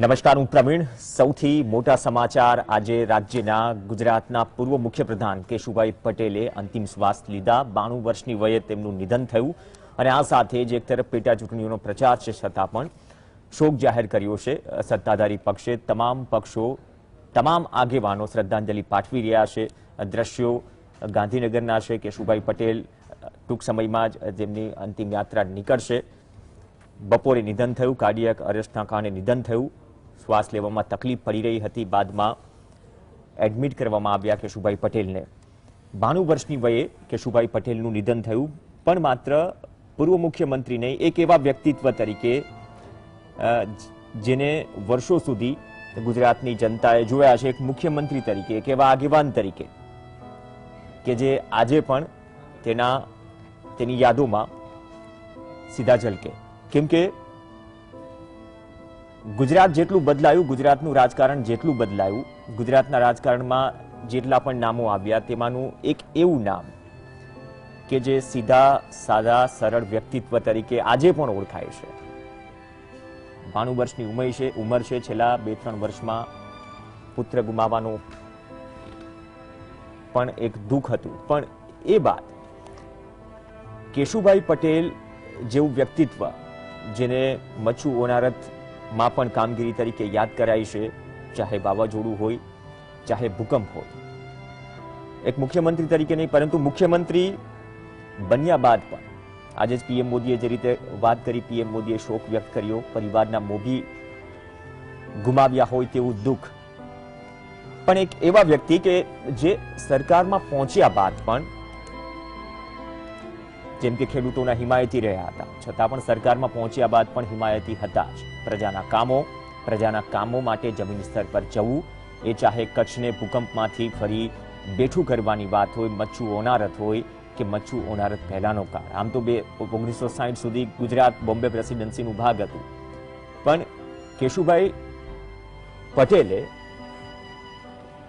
નમસ્કાર, હું પ્રવીણ. સૌથી મોટા સમાચાર આજે રાજ્યના ગુજરાતના પૂર્વ મુખ્યપ્રધાન કેશુભાઈ પટેલે અંતિમ શ્વાસ લીધા. 92 વર્ષની વયે તેમનું નિધન થયું અને આ સાથે જ એક તરફ પેટા ચૂંટણીઓનો પ્રચાર છે છતાં પણ શોક જાહેર કર્યો છે. સત્તાધારી પક્ષે તમામ પક્ષો, તમામ આગેવાનો શ્રદ્ધાંજલિ પાઠવી રહ્યા છે. દ્રશ્યો ગાંધીનગરના છે. કેશુભાઈ પટેલ ટૂંક સમયમાં જ તેમની અંતિમ યાત્રા નીકળશે. બપોરે નિધન થયું, કાર્ડિયક અરેસ્ટના કારણે નિધન થયું. શ્વાસ લેવામાં તકલીફ પડી રહી હતી, બાદમાં એડમિટ કરવામાં આવ્યા કેશુભાઈ પટેલને. 92 વર્ષની વયે કેશુભાઈ પટેલનું નિધન થયું, પણ માત્ર પૂર્વ મુખ્યમંત્રી નહીં, એક એવા વ્યક્તિત્વ તરીકે જેને વર્ષો સુધી ગુજરાતની જનતાએ જોયા છે, એક મુખ્યમંત્રી તરીકે, એક એવા આગેવાન તરીકે કે જે આજે પણ તેની યાદોમાં સીધા ઝલકે. કેમ કે ગુજરાત જેટલું બદલાયું, ગુજરાતનું રાજકારણ જેટલું બદલાયું, ગુજરાતના રાજકારણમાં જેટલા પણ નામો આવ્યા તેમાંનું એક એવું નામ કે જે સીધા સાદા સરળ વ્યક્તિત્વ તરીકે આજે પણ ઓળખાય છે. 92 વર્ષની ઉંમર છે. છેલ્લા 2-3 વર્ષમાં પુત્ર ગુમાવવાનું પણ એક દુઃખ હતું, પણ એ બાદ કેશુભાઈ પટેલ જેવું વ્યક્તિત્વ જેને મચ્છુ ઓનારતમાં પણ કામગીરી તરીકે યાદ કરાય છે, ચાહે વાવાઝોડું હોય, ચાહે ભૂકંપ હોય. એક મુખ્યમંત્રી તરીકે નહીં, પરંતુ મુખ્યમંત્રી બન્યા બાદ પણ આજે જ પીએમ મોદીએ જે રીતે વાત કરી, પીએમ મોદીએ શોક વ્યક્ત કર્યો, પરિવારના મોભી ગુમાવ્યા હોય તેવું દુઃખ. પણ એક એવા વ્યક્તિ કે જે સરકારમાં પહોંચ્યા બાદ પણ, જેમ કે ખેડૂતોના હિમાયતી રહ્યા હતા, છતાં પણ સરકારમાં પહોંચ્યા બાદ પણ હિમાયતી હતા જ. પ્રજાના કામો માટે જમીન સ્તર પર જવું, એ ચાહે કચ્છને ભૂકંપમાંથી ફરી બેઠું કરવાની વાત હોય, મચ્છુ ઓનારત હોય કે મચ્છુ ઓનારત પહેલાનો કાળ. આમ તો 1960 સુધી ગુજરાત બોમ્બે પ્રેસિડેન્સીનું ભાગ હતું, પણ કેશુભાઈ પટેલે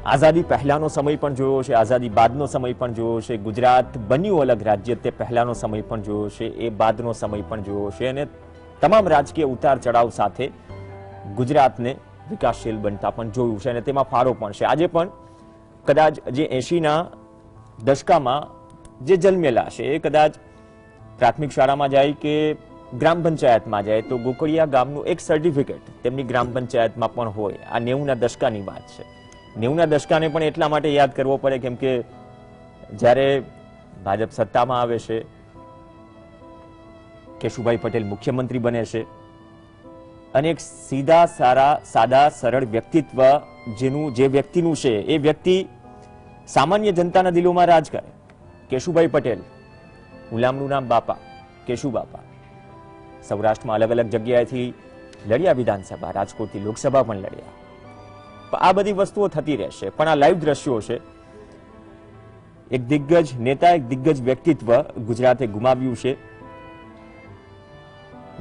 આઝાદી પહેલાનો સમય પણ જોયો છે, આઝાદી બાદનો સમય પણ જોયો છે. ગુજરાત બન્યું અલગ રાજ્ય તે પહેલાનો સમય પણ જોયો છે, એ બાદનો સમય પણ જોયો છે, અને તમામ રાજકીય ઉતાર ચઢાવ સાથે ગુજરાતને વિકાસશીલ બનતા પણ જોયું છે અને તેમાં ફાળો પણ છે. આજે પણ કદાચ જે 80ના દશકામાં જે જન્મેલા છે, એ કદાચ પ્રાથમિક શાળામાં જાય કે ગ્રામ પંચાયતમાં જાય તો ગોકળિયા ગામનું એક સર્ટિફિકેટ તેમની ગ્રામ પંચાયતમાં પણ હોય. આ 90ના દશકાની વાત છે. 90ના દશકાને પણ એટલા માટે યાદ કરવો પડે કેમ કે જ્યારે ભાજપ સત્તામાં આવે છે, કેશુભાઈ પટેલ મુખ્યમંત્રી બને છે અને એક સાદા સરળ વ્યક્તિત્વ જે વ્યક્તિનું છે, એ વ્યક્તિ સામાન્ય જનતાના દિલોમાં રાજ કરે. કેશુભાઈ પટેલ, ગુલામનું નામ બાપા, કેશુ બાપા. સૌરાષ્ટ્રમાં અલગ અલગ જગ્યાએથી લડ્યા વિધાનસભા, રાજકોટથી લોકસભા પણ લડ્યા. આ બધી વસ્તુઓ થતી રહેશે, પણ આ લાઈવ દ્રશ્યો છે. એક દિગ્ગજ નેતા, એક દિગ્ગજ વ્યક્તિત્વ ગુજરાતે ગુમાવ્યું છે.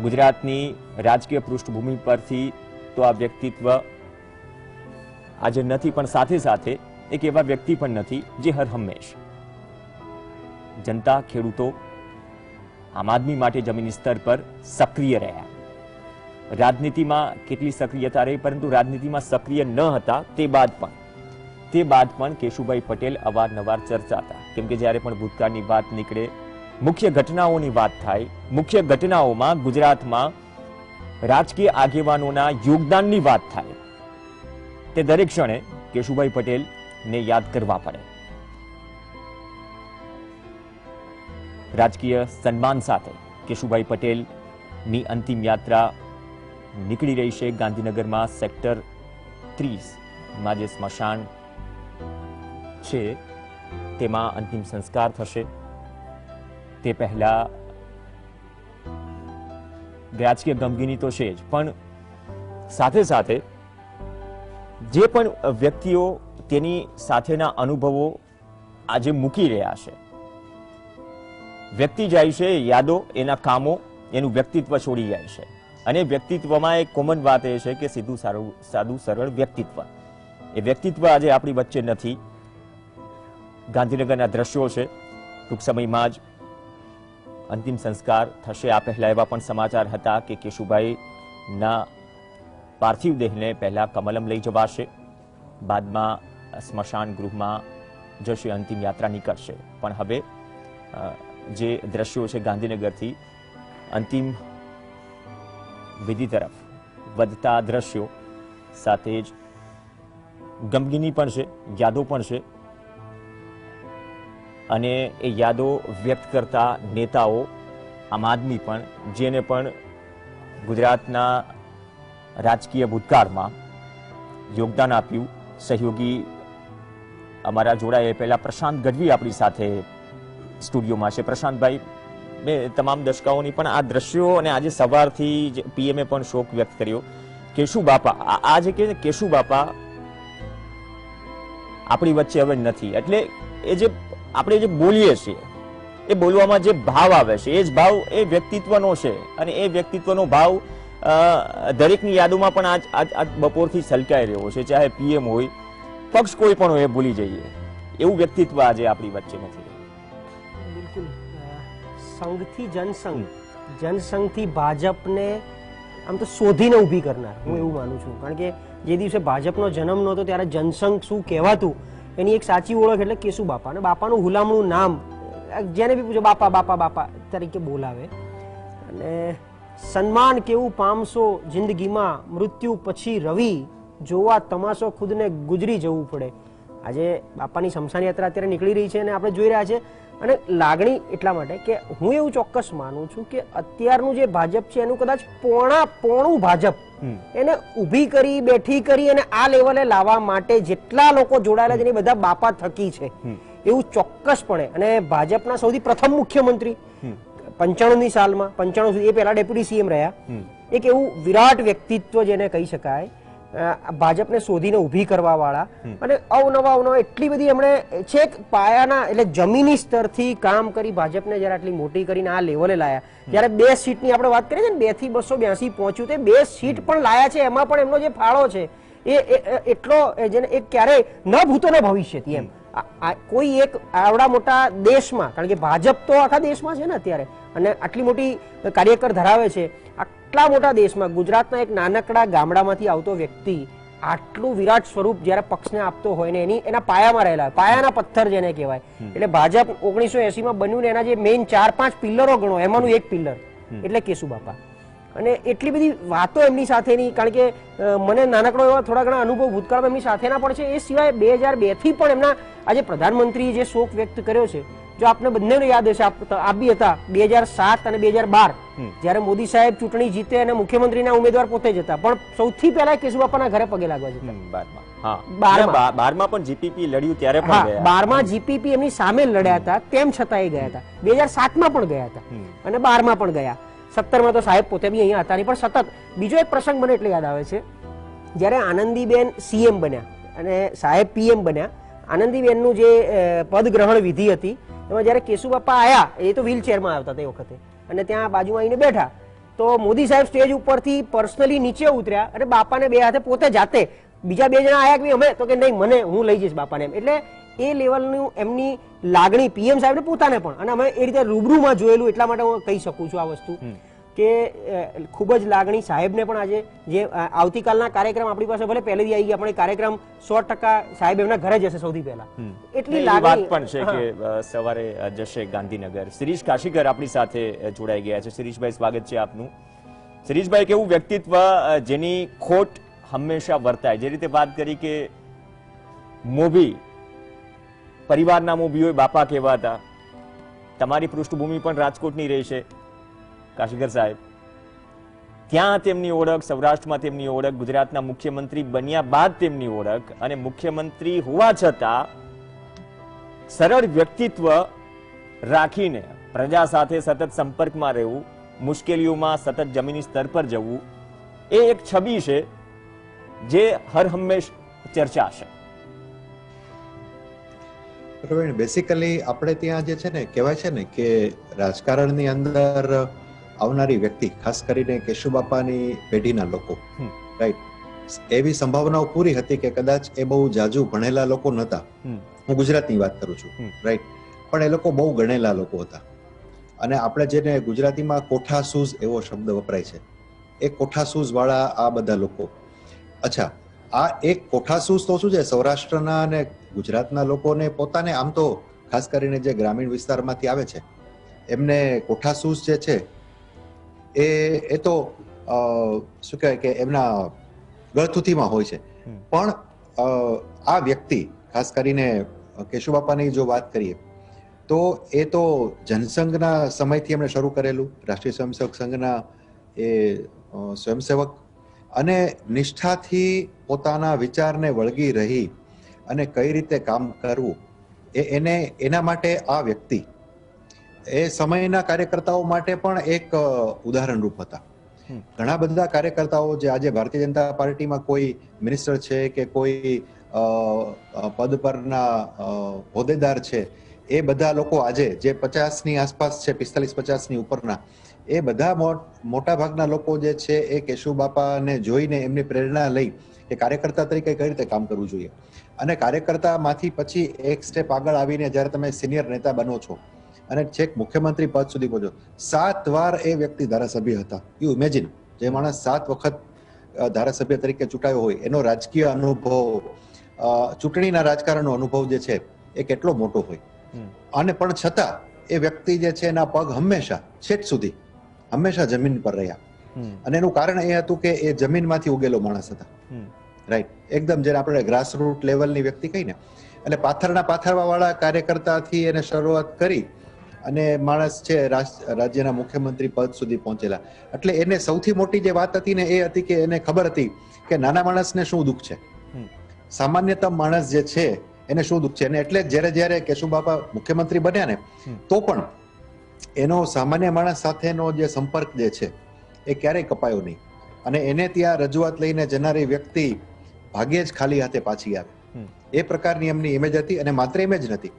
ગુજરાતની રાજકીય પૃષ્ઠભૂમિ પરથી તો આ વ્યક્તિત્વ આજે નથી, પણ સાથે સાથે એક એવા વ્યક્તિ પણ નથી જે હર હંમેશ જનતા, ખેડૂતો, આમ આદમી માટે જમીન સ્તર પર સક્રિય રહ્યા. રાજનીતિમાં કેટલી સક્રિયતા રહી, પરંતુ રાજનીતિમાં સક્રિય ન હતા તે બાદ પણ કેશુભાઈ પટેલ અવારનવાર ચર્ચાતા. કેમ કે જ્યારે પણ ભૂતકાળની વાત નીકળે, મુખ્ય ઘટનાઓની વાત થાય, મુખ્ય ઘટનાઓમાં ગુજરાતમાં રાજકીય આગેવાનોના યોગદાનની વાત થાય, તે દરેક ક્ષણે કેશુભાઈ પટેલને યાદ કરવા પડે. રાજકીય સન્માન સાથે કેશુભાઈ પટેલની અંતિમ યાત્રા નીકળી રહી છે. ગાંધીનગરમાં સેક્ટર 30માં જે સ્મશાન છે તેમાં અંતિમ સંસ્કાર થશે. તે પહેલા રાજકીય ગમગીની તો છે જ, પણ સાથે સાથે જે પણ વ્યક્તિઓ તેની સાથેના અનુભવો આજે મૂકી રહ્યા છે, વ્યક્તિ જાય છે, યાદો, એના કામો, એનું વ્યક્તિત્વ છોડી જાય છે. અને વ્યક્તિત્વમાં એક કોમન વાત એ છે કે સાદું સરળ વ્યક્તિત્વ. એ વ્યક્તિત્વ આજે આપણી વચ્ચે નથી. ગાંધીનગરના દ્રશ્યો છે. ટૂંક સમયમાં જ અંતિમ સંસ્કાર થશે. આ પહેલા એવા પણ સમાચાર હતા કે કેશુભાઈના પાર્થિવ દેહને પહેલા કમલમ લઈ જવાશે, બાદમાં સ્મશાન ગૃહમાં જશે, અંતિમ યાત્રા નીકળશે. પણ હવે જે દ્રશ્યો છે ગાંધીનગરથી અંતિમ વિધિ તરફ વધતા દ્રશ્યો સાથે જ ગમગીની પણ છે, યાદો પણ છે, અને એ યાદો વ્યક્ત કરતા નેતાઓ, આમ આદમી પણ, જેને પણ ગુજરાતના રાજકીય ભૂતકાળમાં યોગદાન આપ્યું. સહયોગી અમારા જોડાયા પહેલા પ્રશાંત ગઢવી આપણી સાથે સ્ટુડિયોમાં છે. પ્રશાંતભાઈ, મેં તમામ દર્શકોની પણ આ દ્રશ્યો અને આજે સવારથી પીએમએ પણ શોક વ્યક્ત કર્યો. કેશુ બાપા, આ જે કે કેશુ બાપા આપણી વચ્ચે હવે નથી, એટલે એ જે આપણે જે બોલીએ છીએ એ બોલવામાં જે ભાવ આવે છે એ જ ભાવ એ વ્યક્તિત્વનો છે, અને એ વ્યક્તિત્વનો ભાવ દરેકની યાદોમાં પણ આજ બપોરથી છલકાઈ રહ્યો છે. ચાહે પીએમ હોય, પક્ષ કોઈ પણ હોય, ભૂલી જઈએ એવું વ્યક્તિત્વ આજે આપણી વચ્ચે નથી. બિલકુલ, સંઘથી જનસંઘ, જનસંઘથી ભાજપને આમ તો શોધીને ઊભી કરનાર હું એવું માનું છું. કારણ કે જે દિવસે ભાજપનો જન્મ નહોતો ત્યારે જનસંઘ શું કહેવાતું એની એક સાચી ઓળખ એટલે કેશુ બાપા. અને બાપાનું હુલામણું નામ જેને બી પૂછો બાપા બાપા બાપા તરીકે બોલાવે. અને સન્માન કેવું પામશો જિંદગીમાં, મૃત્યુ પછી રવિ જોવા તમાશો ખુદને ગુજરી જવું પડે. આજે બાપાની શમશાન યાત્રા અત્યારે નીકળી રહી છે અને આપણે જોઈ રહ્યા છે. અને લાગણી એટલા માટે કે હું એવું ચોક્કસ માનું છું કે અત્યારનું જે ભાજપ છે એનું કદાચ પોણું ભાજપ એને ઊભી કરી, બેઠી કરી અને આ લેવલે લાવવા માટે જેટલા લોકો જોડાયેલા છે એ બધા બાપા થકી છે એવું ચોક્કસપણે. અને ભાજપના સૌથી પ્રથમ મુખ્યમંત્રી 95ની સાલમાં, 95 સુધી, એ પહેલા ડેપ્યુટી સીએમ રહ્યા, એક એવું વિરાટ વ્યક્તિત્વ જેને કહી શકાય, ભાજપને શોધીને ઊભી કરવા વાળા. અને અવનવા એટલી બધી એમણે છેક પાયાના એટલે જમીની સ્તરથી કામ કરી ભાજપને જયારે આટલી મોટી કરીને આ લેવલે લાયા. જયારે 2 સીટની આપણે વાત કરીએ ને, 2 થી 282 પહોંચ્યું, તે 2 સીટ પણ લાયા છે. એમાં પણ એમનો જે ફાળો છે એ એટલો જેને એક ક્યારેય ન ભૂતો ન ભવિષ્યથી એમ કોઈ એક આવડા મોટા દેશમાં, કારણ કે ભાજપ તો આખા દેશમાં છે ને અત્યારે, અને આટલી મોટી કાર્યકર ધરાવે છે, આટલા મોટા દેશમાં ગુજરાતના એક નાનકડા ગામડામાંથી આવતો વ્યક્તિ આટલું વિરાટ સ્વરૂપ જ્યારે પક્ષને આપતો હોય ને એના પાયામાં રહેલા, પાયાના પથ્થર જેને કહેવાય. એટલે ભાજપ 1980માં બન્યું ને એના જે મેઇન 4-5 પિલ્લરો ગણો એમાંનું એક પિલ્લર એટલે કેશુ બાપા. અને એટલી બધી વાતો એમની સાથેની, કારણ કે મને નાનકડો એવા થોડા ઘણા અનુભવ ભૂતકાળમાં એમની સાથેના પણ છે. એ સિવાય 2002થી પણ એમના આજે પ્રધાનમંત્રીએ જે શોક વ્યક્ત કર્યો છે, જો આપને બંનેને યાદ હશે, આપ બી હતા, 2007 અને 2012 જ્યારે મોદી સાહેબ ચૂંટણી જીતે અને મુખ્યમંત્રીના ઉમેદવાર પોતે જ હતા, પણ સૌથી પહેલા કેશુ બાપાના ઘરે પગે લાગવા જતા. 12માં પણ જીપીપી લડ્યું ત્યારે પણ ગયા. 12માં જીપીપી એમની સામે લડ્યા હતા, તેમ છતાં એ ગયા હતા. 2007માં પણ ગયા હતા અને 12માં પણ ગયા. 17માં તો સાહેબ પોતે બી અહીંયા હતા નહીં, પણ સતત. બીજો એક પ્રસંગ મને એટલે યાદ આવે છે, જ્યારે આનંદીબેન સીએમ બન્યા અને સાહેબ પીએમ બન્યા. આનંદીબેનનું જે પદ ગ્રહણ વિધિ હતી એમાં જ્યારે કેશુ બાપા આવ્યા, એ તો વ્હીલચેરમાં આવતા તે વખતે, અને ત્યાં બાજુમાં આવીને બેઠા, તો મોદી સાહેબ સ્ટેજ ઉપરથી પર્સનલી નીચે ઉતર્યા અને બાપાને 2 હાથે પોતે જાતે, બીજા 2 જણા આવ્યા કે અમે, તો કે નહીં મને, હું લઈ જઈશ બાપાને એમ. એટલે એ લેવલનું એમની લાગણી પીએમ સાહેબને પોતાને પણ, અને અમે એ રીતે રૂબરૂમાં જોયેલું એટલા માટે હું કહી શકું છું આ વસ્તુ કે ખૂબ જ લાગણી સાહેબને પણ. આજે જે આવતીકાલના કાર્યક્રમ આપણી પાસે ભલે પહેલેથી આવી ગયા, પણ એ કાર્યક્રમ 100% સાહેબ એમના ઘરે જશે સૌથી પહેલા. એટલી લાગણી પણ છે કે સવારે જશે ગાંધીનગર. શિરીષ કાશીકર આપણી સાથે જોડાઈ ગયા છે. શિરીષભાઈ, સ્વાગત છે આપનું. શિરીષભાઈ, કેવું વ્યક્તિત્વ જેની ખોટ હંમેશા વર્તાય, જે રીતે વાત કરી કે મોભી, પરિવારના મોભી હોય, બાપા કહેવાતા. તમારી પૃષ્ઠભૂમિ પણ રાજકોટની રહી છે કાશીકર સાહેબ. ત્યાં તેમની ઓળખ, સૌરાષ્ટ્રમાં તેમની ઓળખ, ગુજરાતના મુખ્યમંત્રી બન્યા બાદ તેમની ઓળખ, અને મુખ્યમંત્રી હોવા છતાં સરળ વ્યક્તિત્વ રાખીને પ્રજા સાથે સતત સંપર્કમાં રહેવું, મુશ્કેલીઓમાં સતત જમીની સ્તર પર જવું, એ એક છબી છે જે હર હંમેશ ચર્ચાશે. પ્રવીણ, બેસિકલી આપણે ત્યાં જે છે ને કહેવાય છે ને કે રાજકારણની અંદર આવનારી વ્યક્તિ, ખાસ કરીને કેશુ બાપાની પેઢીના લોકો, રાઈટ, એવી સંભાવનાઓ પૂરી હતી કે કદાચ એ બહુ જાજુ ભણેલા લોકો નહોતા. હું ગુજરાતની વાત કરું છું, રાઈટ, પણ એ લોકો બહુ ગણેલા લોકો હતા. અને આપણે જેને ગુજરાતીમાં કોઠાસૂઝ એવો શબ્દ વપરાય છે, એ કોઠાસૂઝ વાળા આ બધા લોકો અચ્છા, આ એક કોઠાસૂઝ તો શું છે, સૌરાષ્ટ્રના અને ગુજરાતના લોકોને પોતાને, આમ તો ખાસ કરીને જે ગ્રામીણ વિસ્તારમાંથી આવે છે એમને કોઠાસૂઝ જે છે એ તો શું કહેવાય કે એમના ગળથુથીમાં હોય છે. પણ આ વ્યક્તિ, ખાસ કરીને કેશુબાપાની જો વાત કરીએ તો એ તો જનસંઘના સમયથી એમણે શરૂ કરેલું, રાષ્ટ્રીય સ્વયંસેવક સંઘના એ સ્વયંસેવક, અને નિષ્ઠાથી પોતાના વિચારને વળગી રહી અને કઈ રીતે કામ કરવું એના માટે આ વ્યક્તિ એ સમયના કાર્યકર્તાઓ માટે પણ એક ઉદાહરણરૂપ હતા. ઘણા બધા કાર્યકર્તાઓ જે આજે ભારતીય જનતા પાર્ટીમાં કોઈ મિનિસ્ટર છે કે કોઈ પદ પરના હોદ્દેદાર છે, એ બધા લોકો આજે જે 50ની આસપાસ છે, 45-50ની ઉપરના, એ બધા મોટા ભાગના લોકો જે છે એ કેશુબાપાને જોઈને એમની પ્રેરણા લઈ કે કાર્યકર્તા તરીકે કઈ રીતે કામ કરવું જોઈએ. અને કાર્યકર્તામાંથી પછી એક સ્ટેપ આગળ આવીને જ્યારે તમે સિનિયર નેતા બનો છો અને છેક મુખ્યમંત્રી પદ સુધી પહોંચો, 7 વાર એ વ્યક્તિ ધારાસભ્ય હતા. યુ ઇમેજિન, જે માણસ 7 વખત ધારાસભ્ય તરીકે ચૂંટાયો હોય, એનો રાજકીય અનુભવ, ચૂંટણીના રાજકારણનો અનુભવ જે છે એ કેટલો મોટો હોય. અને પણ છતાં એ વ્યક્તિ જે છે એના પગ હંમેશા છેક સુધી હંમેશા જમીન પર રહ્યા. અને એનું કારણ એ હતું કે એ જમીનમાંથી ઉગેલો માણસ હતા. રાઈટ, એકદમ જેને આપણે ગ્રાસરૂટ લેવલની વ્યક્તિ કહીને, એટલે પાથરવા વાળા કાર્યકર્તાથી એને શરૂઆત કરી અને માણસ છે રાજ્યના મુખ્યમંત્રી પદ સુધી પહોંચેલા. એટલે એને સૌથી મોટી જે વાત હતી ને એ હતી કે એને ખબર હતી કે નાના માણસને શું દુઃખ છે, સામાન્યતમ માણસ જે છે એને શું દુઃખ છે. અને એટલે જ્યારે કેશુબાપા મુખ્યમંત્રી બન્યા ને તો પણ એનો સામાન્ય માણસ સાથેનો જે સંપર્ક જે છે એ ક્યારેય કપાયો નહીં. અને એને ત્યાં રજૂઆત લઈને જનારી વ્યક્તિ ભાગ્યે જ ખાલી હાથે પાછી આવે, એ પ્રકારની એમની ઇમેજ હતી. અને માત્ર ઇમેજ નથી,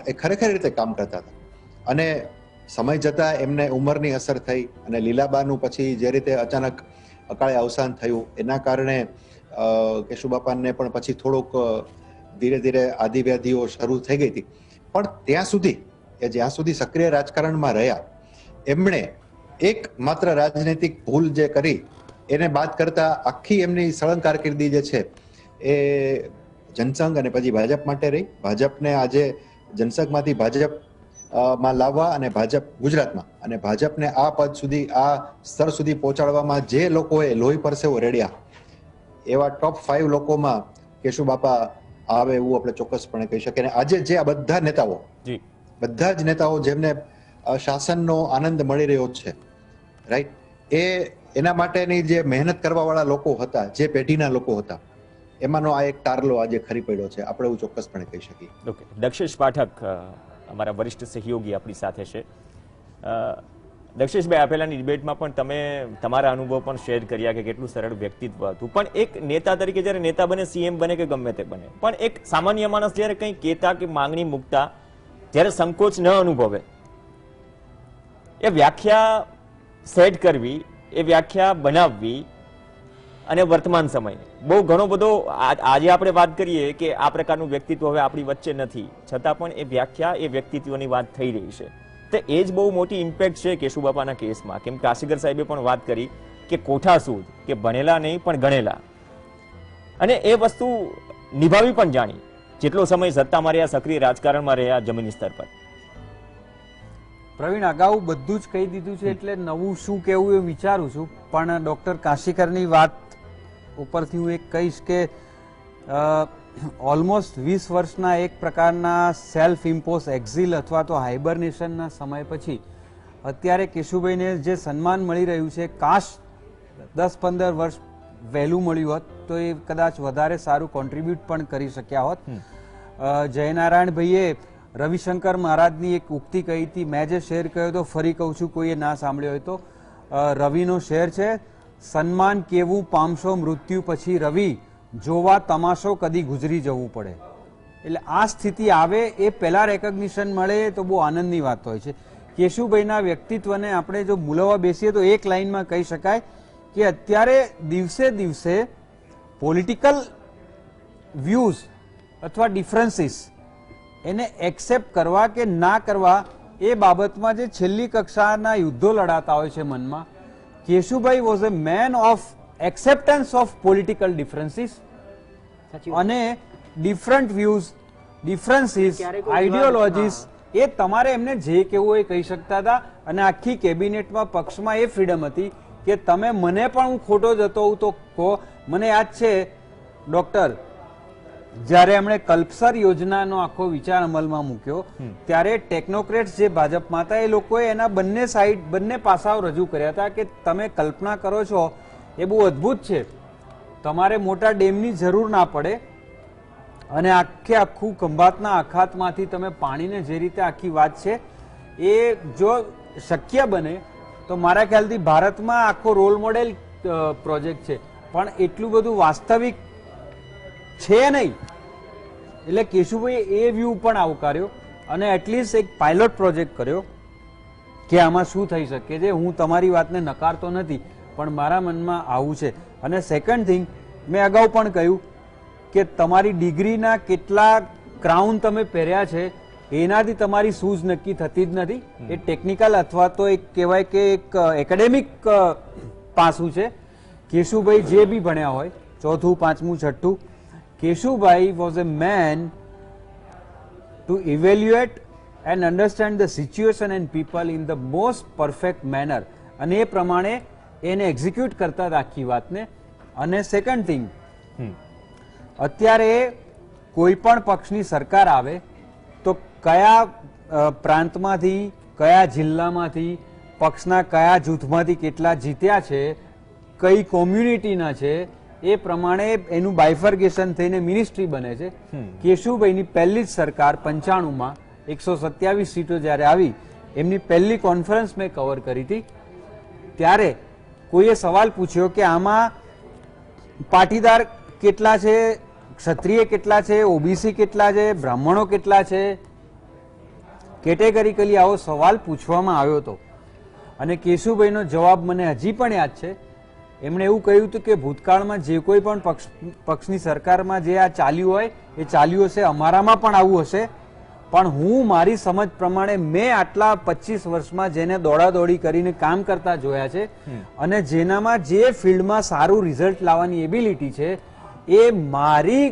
એ ખરેખર રીતે કામ કરતા હતા. અને સમય જતા એમને ઉંમરની અસર થઈ અને લીલાબાનું પછી જે રીતે અચાનક અકાળે અવસાન થયું એના કારણે કેશુબાપાને પણ પછી થોડુંક ધીરે ધીરે આદિવ્યાધિઓ શરૂ થઈ ગઈ હતી. પણ ત્યાં સુધી એ જ્યાં સુધી સક્રિય રાજકારણમાં રહ્યા, એમણે એક માત્ર રાજનૈતિક ભૂલ જે કરી એને બાદ કરતા આખી એમની સળંગ કારકિર્દી જે છે એ જનસંઘ અને પછી ભાજપ માટે રહી. ભાજપને આજે જનસંઘમાંથી ભાજપ માં લાવવા અને ભાજપ ગુજરાતમાં અને ભાજપને આ પદ સુધી, આ સ્તર સુધી પહોંચાડવામાં જે લોકોએ લોહી પરસેવો રેડ્યા, એવા ટોપ 5 લોકોમાં કેશુબાપા આવે એવું આપણે ચોક્કસપણે કહી શકીએ. અને આજે જે આ બધા નેતાઓ, બધા જ નેતાઓ જેમને શાસનનો આનંદ મળી રહ્યો છે, રાઈટ, એના માટેની જે મહેનત કરવા વાળા લોકો હતા, જે પેઢીના લોકો હતા, એમાંનો આ એક તારલો આજે ખરી પડ્યો છે, આપણે એવું ચોક્કસપણે કહી શકીએ. ઓકે, દક્ષેશ પાઠક અમારા વરિષ્ઠ સહયોગી આપણી સાથે છે. દક્ષેશભાઈ, આપેલાની ડિબેટમાં પણ તમે તમારા અનુભવ પણ શેર કર્યા કે કેટલું સરળ વ્યક્તિત્વ હતું. પણ એક નેતા તરીકે જ્યારે નેતા બને, સીએમ બને કે ગમે તે બને, પણ એક સામાન્ય માણસ જ્યારે કંઈ કહેતા કે માંગણી મૂકતા જ્યારે સંકોચ ન અનુભવે, એ વ્યાખ્યા સેટ કરવી, એ વ્યાખ્યા બનાવવી, અને વર્તમાન સમય બહુ ઘણો બધો આજે આપણે વાત કરીએ કે આ પ્રકારનું વ્યક્તિત્વ હવે આપણી વચ્ચે નથી, છતાં પણ એ વ્યાખ્યા, એ વ્યક્તિત્વની વાત થઈ રહી છે. તો એ જ બહુ મોટી ઇમ્પેક્ટ છે કેશુબાપાના કેસમાં. કેમ કે આશીગર સાહેબે પણ વાત કરી કે કોઠાસૂઝ, કે ભણેલા નહીં પણ ગણેલા, અને એ વસ્તુ નિભાવી પણ જાણી. જેટલો સમય સત્તામાં રહ્યા, સક્રિય રાજકારણમાં રહ્યા, જમીન સ્તર પર. પ્રવીણ, અગાઉ બધું જ કહી દીધું છે એટલે નવું શું કહેવું એ વિચારું છું. પણ ડોક્ટર કાશીકરની વાત ઉપરથી હું એક કહીશ કે ઓલમોસ્ટ 20 વર્ષના એક પ્રકારના સેલ્ફ ઇમ્પોઝ એક્ઝિલ અથવા તો હાઇબરનેશનના સમય પછી અત્યારે કેશુભાઈને જે સન્માન મળી રહ્યું છે, કાશ 10-15 વર્ષ વહેલું મળ્યું હોત તો એ કદાચ વધારે સારું કોન્ટ્રીબ્યુટ પણ કરી શક્યા હોત. જયનારાયણભાઈએ રવિશંકર મહારાજની એક ઉક્તિ કહી હતી, મેં જે શેર કહ્યો તો ફરી કહું છું, કોઈએ ના સાંભળ્યો હોય તો. રવિનો શેર છે, સન્માન કેવું પામશો મૃત્યુ પછી રવિ, જોવા તમાશો કદી ગુજરી જવું પડે. એટલે આ સ્થિતિ આવે એ પહેલા રેકગ્નિશન મળે તો બહુ આનંદની વાત હોય છે. કેશુભાઈના વ્યક્તિત્વને આપણે જો મૂલવવા બેસીએ તો એક લાઈનમાં કહી શકાય કે અત્યારે દિવસે દિવસે પોલિટિકલ વ્યૂઝ અથવા ડિફરન્સીસ એને એક્સેપ્ટ કરવા કે ના કરવા એ બાબતમાં જે છેલ્લી કક્ષાના યુદ્ધો લડાતા હોય છે મનમાં, Keshubhai was a man of acceptance of political differences સાચી વાત. અને ડિફરન્ટ વ્યૂઝ, ડિફરન્સીસ, ક્યારે કોઈ આઈડિયોલોજીસ, એ તમારે એમને જે કહેવું હોય એ કહી શકતા હતા. અને આખી કેબિનેટમાં પક્ષમાં એ ફ્રીડમ હતી કે તમે મને પણ હું ખોટો જતો હોઉં તો કહો. મને યાદ છે ડોક્ટર, જ્યારે એમણે કલ્પસર યોજનાનો આખો વિચાર અમલમાં મૂક્યો ત્યારે ટેકનોક્રેટ્સ જે ભાજપમાં હતા એ લોકોએ એના બંને પાસાઓ રજૂ કર્યા હતા કે તમે કલ્પના કરો છો એ બહુ અદ્ભુત છે, તમારે મોટા ડેમની જરૂર ના પડે અને આખું ખંભાતના અખાતમાંથી તમે પાણીને જે રીતે આખી વાત છે એ જો શક્ય બને તો મારા ખ્યાલથી ભારતમાં આખો રોલ મોડેલ પ્રોજેક્ટ છે, પણ એટલું બધું વાસ્તવિક છે નહીં. એટલે કેશુભાઈએ એ વ્યૂ પણ આવકાર્યો અને એટલીસ્ટ એક પાયલોટ પ્રોજેક્ટ કર્યો કે આમાં શું થઈ શકે છે. હું તમારી વાતને નકારતો નથી, પણ મારા મનમાં આવું છે. અને સેકન્ડ થિંગ, મેં અગાઉ પણ કહ્યું કે તમારી ડિગ્રીના કેટલા ક્રાઉન તમે પહેર્યા છે એનાથી તમારી સૂઝ નક્કી થતી જ નથી. એ ટેકનિકલ અથવા તો એક કહેવાય કે એક એકેડેમિક પાસું છે. કેશુભાઈ જે બી ભણ્યા હોય, ચોથું, પાંચમું, છઠ્ઠું, Keshubhai was a man to evaluate and understand the situation and people in the most perfect manner, અને એ પ્રમાણે એને એક્ઝિક્યુટ કરતા હતા આખી વાતને. અને સેકન્ડ થિંગ, અત્યારે કોઈ પણ પક્ષની સરકાર આવે તો કયા પ્રાંતમાંથી, કયા જિલ્લામાંથી, પક્ષના કયા જૂથમાંથી કેટલા જીત્યા છે, કઈ કોમ્યુનિટીના છે, એ પ્રમાણે એનું બાયફર્ગેશન થઈને મિનિસ્ટ્રી બને છે. કેશુભાઈની પહેલી જ સરકાર 95માં 127 સીટો જ્યારે આવી, એમની પહેલી કોન્ફરન્સ મેં કવર કરી હતી, ત્યારે કોઈએ સવાલ પૂછ્યો કે આમાં પાટીદાર કેટલા છે, ક્ષત્રિય કેટલા છે, ઓબીસી કેટલા છે, બ્રાહ્મણો કેટલા છે, કેટેગરીકલી આવો સવાલ પૂછવામાં આવ્યો હતો. અને કેશુભાઈનો જવાબ મને હજી પણ યાદ છે. એમણે એવું કહ્યું હતું કે ભૂતકાળમાં જે કોઈ પણ પક્ષની સરકારમાં જે આ ચાલ્યું હોય એ ચાલ્યું હશે, અમારામાં પણ આવું હશે, પણ હું મારી સમજ પ્રમાણે મેં આટલા 25 વર્ષમાં જેને દોડાદોડી કરીને કામ કરતા જોયા છે અને જેનામાં જે ફિલ્ડમાં સારું રિઝલ્ટ લાવવાની એબિલિટી છે, એ મારી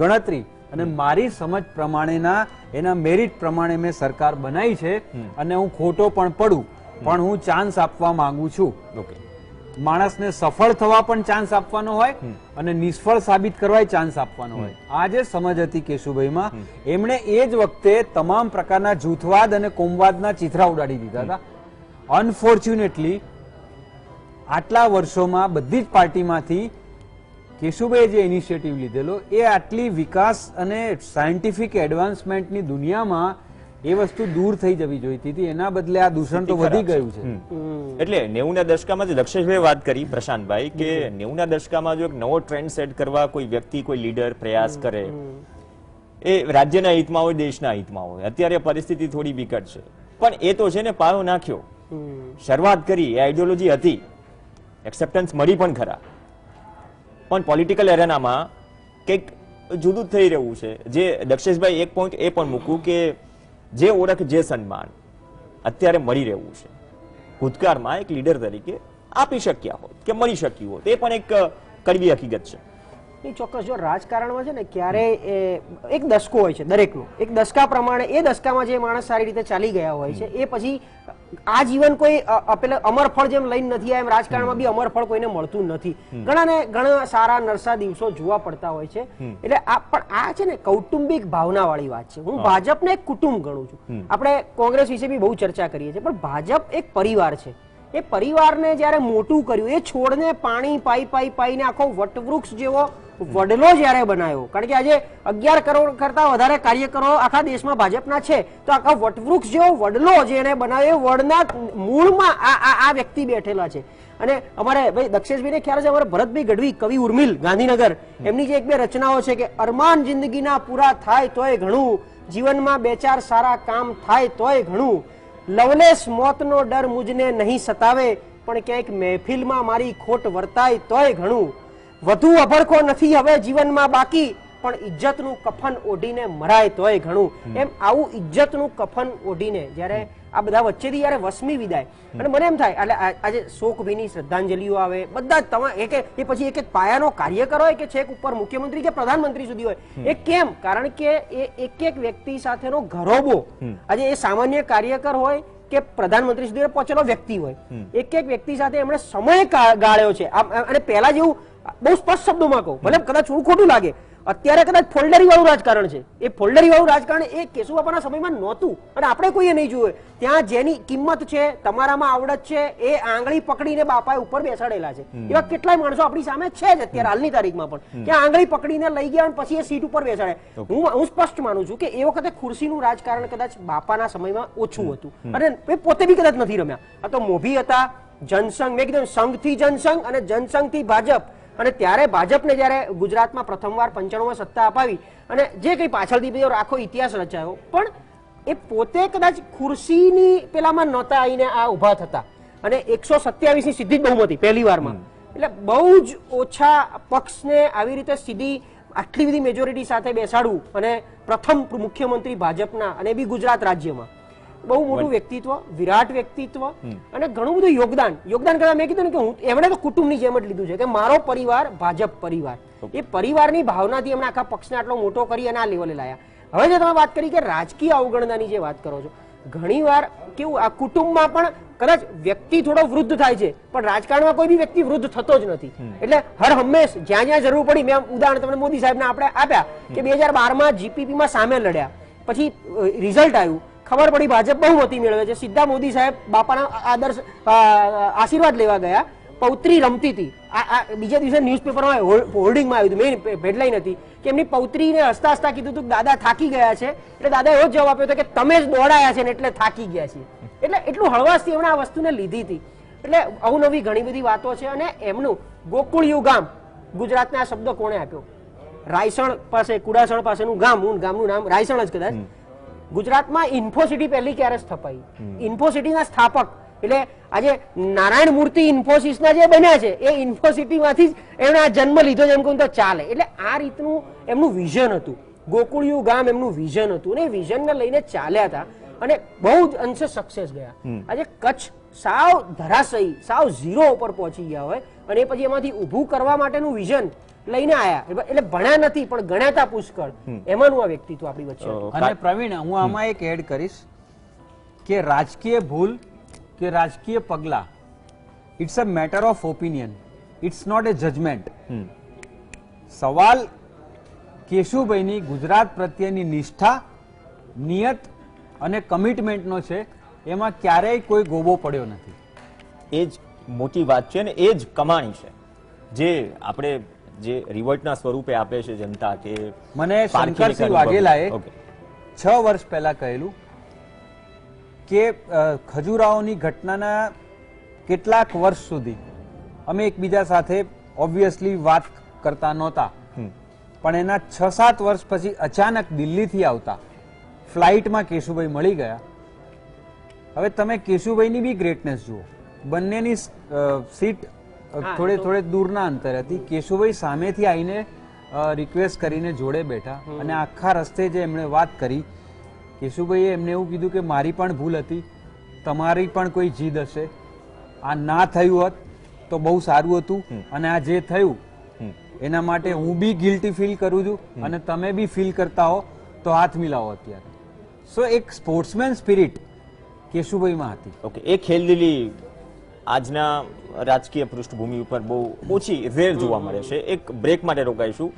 ગણતરી અને મારી સમજ પ્રમાણેના એના મેરિટ પ્રમાણે મેં સરકાર બનાવી છે. અને હું ખોટો પણ પડું પણ હું ચાન્સ આપવા માંગુ છું. માણસને સફળ થવા પણ ચાન્સ આપવાનો હોય અને નિષ્ફળ સાબિત કરવા ચાન્સ આપવાનો હોય. આ જે સમજ હતી કેશુભાઈમાં, એમણે એ જ વખતે તમામ પ્રકારના જૂથવાદ અને કોમવાદના ચિથરા ઉડાડી દીધા હતા. અનફોર્ચ્યુનેટલી આટલા વર્ષોમાં બધી જ પાર્ટીમાંથી કેશુભાઈએ જે ઇનિશિયેટિવ લીધેલો એ આટલી વિકાસ અને સાયન્ટિફિક એડવાન્સમેન્ટની દુનિયામાં એ વસ્તુ દૂર થઈ જવી જોઈતી હતી, એના બદલે આ દૂષણ તો વધી ગયું છે. એટલે 90ના દશકામાં જે દક્ષેશભાઈ વાત કરી પ્રશાંતભાઈ કે 90ના દશકામાં જો એક નવો ટ્રેન્ડ સેટ કરવા કોઈ વ્યક્તિ, કોઈ લીડર પ્રયાસ કરે, એ રાજ્યના હિતમાં હોય, દેશના હિતમાં હોય. અત્યારે પરિસ્થિતિ થોડી વિકટ છે, પણ એ તો છે ને પાયો નાખ્યો, શરૂઆત કરી, એ આઈડિયોલોજી હતી, એક્સેપ્ટન્સ મળી પણ ખરા, પણ પોલિટિકલ એરેનામાં કંઈક જુદું થઈ રહ્યું છે. જે દક્ષેશભાઈ એક પોઈન્ટ એ પણ મૂકું કે જે ઓળખ, જે સન્માન અત્યારે મળી રહ્યું છે, ભૂતકાળમાં એક લીડર તરીકે આપી શક્યા હોત કે મળી શક્યું હોત, એ પણ એક કડવી હકીકત છે. ચોક્કસ. જો રાજકારણમાં છે ને ક્યારે એક દસકો હોય છે દરેકનો, એક દસકા પ્રમાણે એ દસકામાં જે માણસ સારી રીતે ચાલી ગયા હોય છે એ પછી આ જીવન કોઈ પેલા અમરફળ જેમ લઈને નથી આવ્યા, એમ રાજકારણમાં બી અમરફળ કોઈને મળતું નથી. ઘણા સારા નરસા દિવસો જોવા પડતા હોય છે. એટલે પણ આ છે ને કૌટુંબિક ભાવના વાળી વાત છે. હું ભાજપને એક કુટુંબ ગણું છું. આપણે કોંગ્રેસ વિશે બી બહુ ચર્ચા કરીએ છીએ, પણ ભાજપ એક પરિવાર છે. એ પરિવારને જયારે મોટું કર્યું, એ છોડને પાણી પાઈને આખો વટવૃક્ષ જેવો વડલો જયારે બનાવ્યો, કારણ કે આજે 11 કરોડ કરતા વધારે કાર્યકરો આખા દેશમાં ભાજપના છે, તો આખા વટવૃક્ષ જેવો વડલો જેને બનાવ્યો, વડના મૂળમાં આ વ્યક્તિ બેઠેલા છે. અને અમારે ભાઈ દક્ષેશભાઈને ખ્યાલ છે, અમારે ભરતભાઈ ગઢવી, કવિ ઉર્મિલ, ગાંધીનગર, એમની જે એક બે રચનાઓ છે કે અરમાન જિંદગીના પૂરા થાય તોય ઘણું, જીવનમાં 2-4 સારા કામ થાય તોય ઘણું, લવલેસ મોતનો ડર મુજને નહીં સતાવે, પણ ક્યાંક મહેફિલમાં મારી ખોટ વર્તાય તોય ઘણું, વધુ અભડકો નથી હવે જીવનમાં બાકી, પણ ઇજ્જતનું કફન ઓઢીને મરાય તોય ઘણું. એમ આવું ઇજ્જતનું કફન ઓઢીને જ્યારે આ બધા વચ્ચેથી જ્યારે વસમી વિદાય, અને મને એમ થાય એટલે આજે શોકભીની શ્રદ્ધાંજલિઓ આવે, બધા જ એ પછી એક પાયાનો કાર્યકર હોય કે છેક ઉપર મુખ્યમંત્રી કે પ્રધાનમંત્રી સુધી હોય, એ કેમ? કારણ કે એ એક એક વ્યક્તિ સાથેનો ઘરોબો, આજે એ સામાન્ય કાર્યકર હોય કે પ્રધાનમંત્રી સુધી પહોંચેલો વ્યક્તિ હોય, એક એક વ્યક્તિ સાથે એમણે સમય ગાળ્યો છે. અને પહેલા જેવું બહુ સ્પષ્ટ શબ્દોમાં કહું, ભલે કદાચ થોડું ખોટું લાગે, અત્યારે કદાચ ફોલ્ડરી વાળું રાજકારણ છે. એ ફોલ્ડરી વાળું રાજકારણ એ કેશુબાપાના સમયમાં નહોતું, અને આપણે કોઈએ નહીં જોયું. ત્યાં જેની કિંમત છે, તમારામાં આવડત છે, એ આંગળી પકડીને બાપાએ ઉપર બેસાડેલા છે. એવા કેટલાય માણસો આપણી સામે છે જ અત્યારે હાલની તારીખમાં પણ, કે આંગળી પકડીને લઈ ગયા અને પછી એ સીટ ઉપર બેસાડે. હું સ્પષ્ટ માનું છું કે એ વખતે ખુરશીનું રાજકારણ કદાચ બાપાના સમયમાં ઓછું હતું, અને એ પોતે બી કદાચ નથી રમ્યા. આ તો મોભી હતા, જનસંઘ, મેં કીધું સંઘથી જનસંઘ અને જનસંઘથી ભાજપ. અને ત્યારે ભાજપને જ્યારે ગુજરાતમાં પ્રથમવાર 95માં સત્તા અપાવી, અને જે કંઈ પાછળથી આખો ઇતિહાસ રચાયો, પણ એ પોતે કદાચ ખુરશીની પેલામાં નહોતા આવીને આ ઉભા થતા. અને 127ની સીધી જ બહુમતી પહેલી વારમાં, એટલે બહુ જ ઓછા પક્ષને આવી રીતે સીધી આટલી બધી મેજોરિટી સાથે બેસાડવું, અને પ્રથમ મુખ્યમંત્રી ભાજપના, અને એ બી ગુજરાત રાજ્યમાં. બહુ મોટું વ્યક્તિત્વ, વિરાટ વ્યક્તિત્વ, અને ઘણું બધું યોગદાન કરવા. મેં કીધું ને કે એમણે તો કુટુંબની જેમ જ લીધું છે કે મારો પરિવાર ભાજપ પરિવાર. એ પરિવારની ભાવનાથી એમણે આખા પક્ષને આટલો મોટો કરી અને આ લેવલે લાયા. હવે જે તમે વાત કરી કે રાજકીય અવગણનાની જે વાત કરો છો, ઘણીવાર કેવું આ કુટુંબમાં પણ કદાચ વ્યક્તિ થોડો વૃદ્ધ થાય છે, પણ રાજકારણમાં કોઈ બી વ્યક્તિ વૃદ્ધ થતો જ નથી. એટલે હર હંમેશ જ્યાં જ્યાં જરૂર પડી, મેં ઉદાહરણ તમને મોદી સાહેબને આપણે આપ્યા કે 2012માં જીપીપીમાં સામે લડ્યા, પછી રિઝલ્ટ આવ્યું, ખબર પડી ભાજપ બહુમતી મેળવે છે, સીધા મોદી સાહેબ બાપાના આદર્શ આશીર્વાદ લેવા ગયા. પૌત્રી રમતી હતી, બીજા દિવસે ન્યૂઝપેપરમાં હોર્ડિંગમાં આવ્યું હતું, મેઇન હેડલાઇન હતી કે એમની પૌત્રીને હસતા હસતા કીધું હતું દાદા થાકી ગયા છે, એટલે દાદા એવો જવાબ આપ્યો હતો કે તમે જ દોડાયા છે ને એટલે થાકી ગયા છે. એટલે એટલું હળવાશથી એમણે આ વસ્તુને લીધી હતી. એટલે અવનવી ઘણી બધી વાતો છે. અને એમનું ગોકુળિયું ગામ, ગુજરાતને આ શબ્દ કોણે આપ્યો? રાયસણ પાસે, કુડાસણ પાસેનું ગામ, ગામનું નામ રાયસણ જ કદાચ. ગુજરાતમાં ઇન્ફોસિટી પહેલી ક્યારે સ્થપાઈ? ઇન્ફોસિટીના સ્થાપક એટલે આજે નારાયણ મૂર્તિ ઇન્ફોસિસના જે બન્યા છે, એ ઇન્ફોસિટીમાંથી જ એમણે આ જન્મ લીધો છે એમ કહું તો ચાલે. એટલે આ રીતનું એમનું વિઝન હતું. ગોકુળિયું ગામ એમનું વિઝન હતું, અને એ વિઝનને લઈને ચાલ્યા હતા, અને બહુ જ અંશે સક્સેસ ગયા. આજે કચ્છ સાવ ધરાશયી, સાવ ઝીરો ઉપર પહોંચી ગયા હોય, અને એ પછી એમાંથી ઊભું કરવા માટેનું વિઝન લઈને આયા. એટલે ભણ્યા નથી પણ ગણ્યાતા પુષ્કળ, એમાંનું આ વ્યક્તિત્વ આપણી વચ્ચે. અને પ્રવીણ, હું આમાં એક એડ કરીશ કે રાજકીય ભૂલ કે રાજકીય પગલા, it's a matter of opinion, it's not a judgement. સવાલ કેશુભાઈની ગુજરાત પ્રત્યેની નિષ્ઠા, નિયત અને કમિટમેન્ટનો છે, એમાં ક્યારેય કોઈ ગોબો પડ્યો નથી. એ જ મોટી વાત છે, અને એ જ કમાણી છે જે આપણે જે રિવર્ટના સ્વરૂપે આપે છે જનતા. કે મને શંકરસિંહ વાઘેલાએ 6 વર્ષ પહેલા કહેલું કે ખજુરાહોની ઘટનાના કેટલાક વર્ષ સુધી અમે એકબીજા સાથે ઓબ્વિયસલી વાત કરતા નહોતા, પણ એના 6-7 વર્ષ પછી અચાનક દિલ્હીથી આવતા ફ્લાઇટમાં કેશુભાઈ મળી ગયા. હવે તમે કેશુભાઈની બી ગ્રેટનેસ જુઓ, બંનેની સીટ થોડે દૂરના અંતરે હતી. કેશુભાઈ સામેથી આવીને રિક્વેસ્ટ કરીને જોડે બેઠા, અને આખા રસ્તે જે એમણે વાત કરી, કેશુભાઈએ એમને એવું કીધું કે મારી પણ ભૂલ હતી, તમારી પણ કોઈ જીદ હશે, આ ના થયું હોત તો બહુ સારું હતું, અને આ જે થયું એના માટે હું બી ગિલ્ટી ફીલ કરું છું, અને તમે બી ફીલ કરતા હો તો હાથ મિલાવો અત્યારે. સો એક સ્પોર્ટ્સમેન સ્પિરિટ કેશુભાઈમાં હતી. ઓકે, એ ખેલદિલી આજના રાજકીય પૃષ્ઠભૂમિ ઉપર બહુ ઓછી, રેર જોવા મળે છે. એક બ્રેક માટે રોકાઈશું.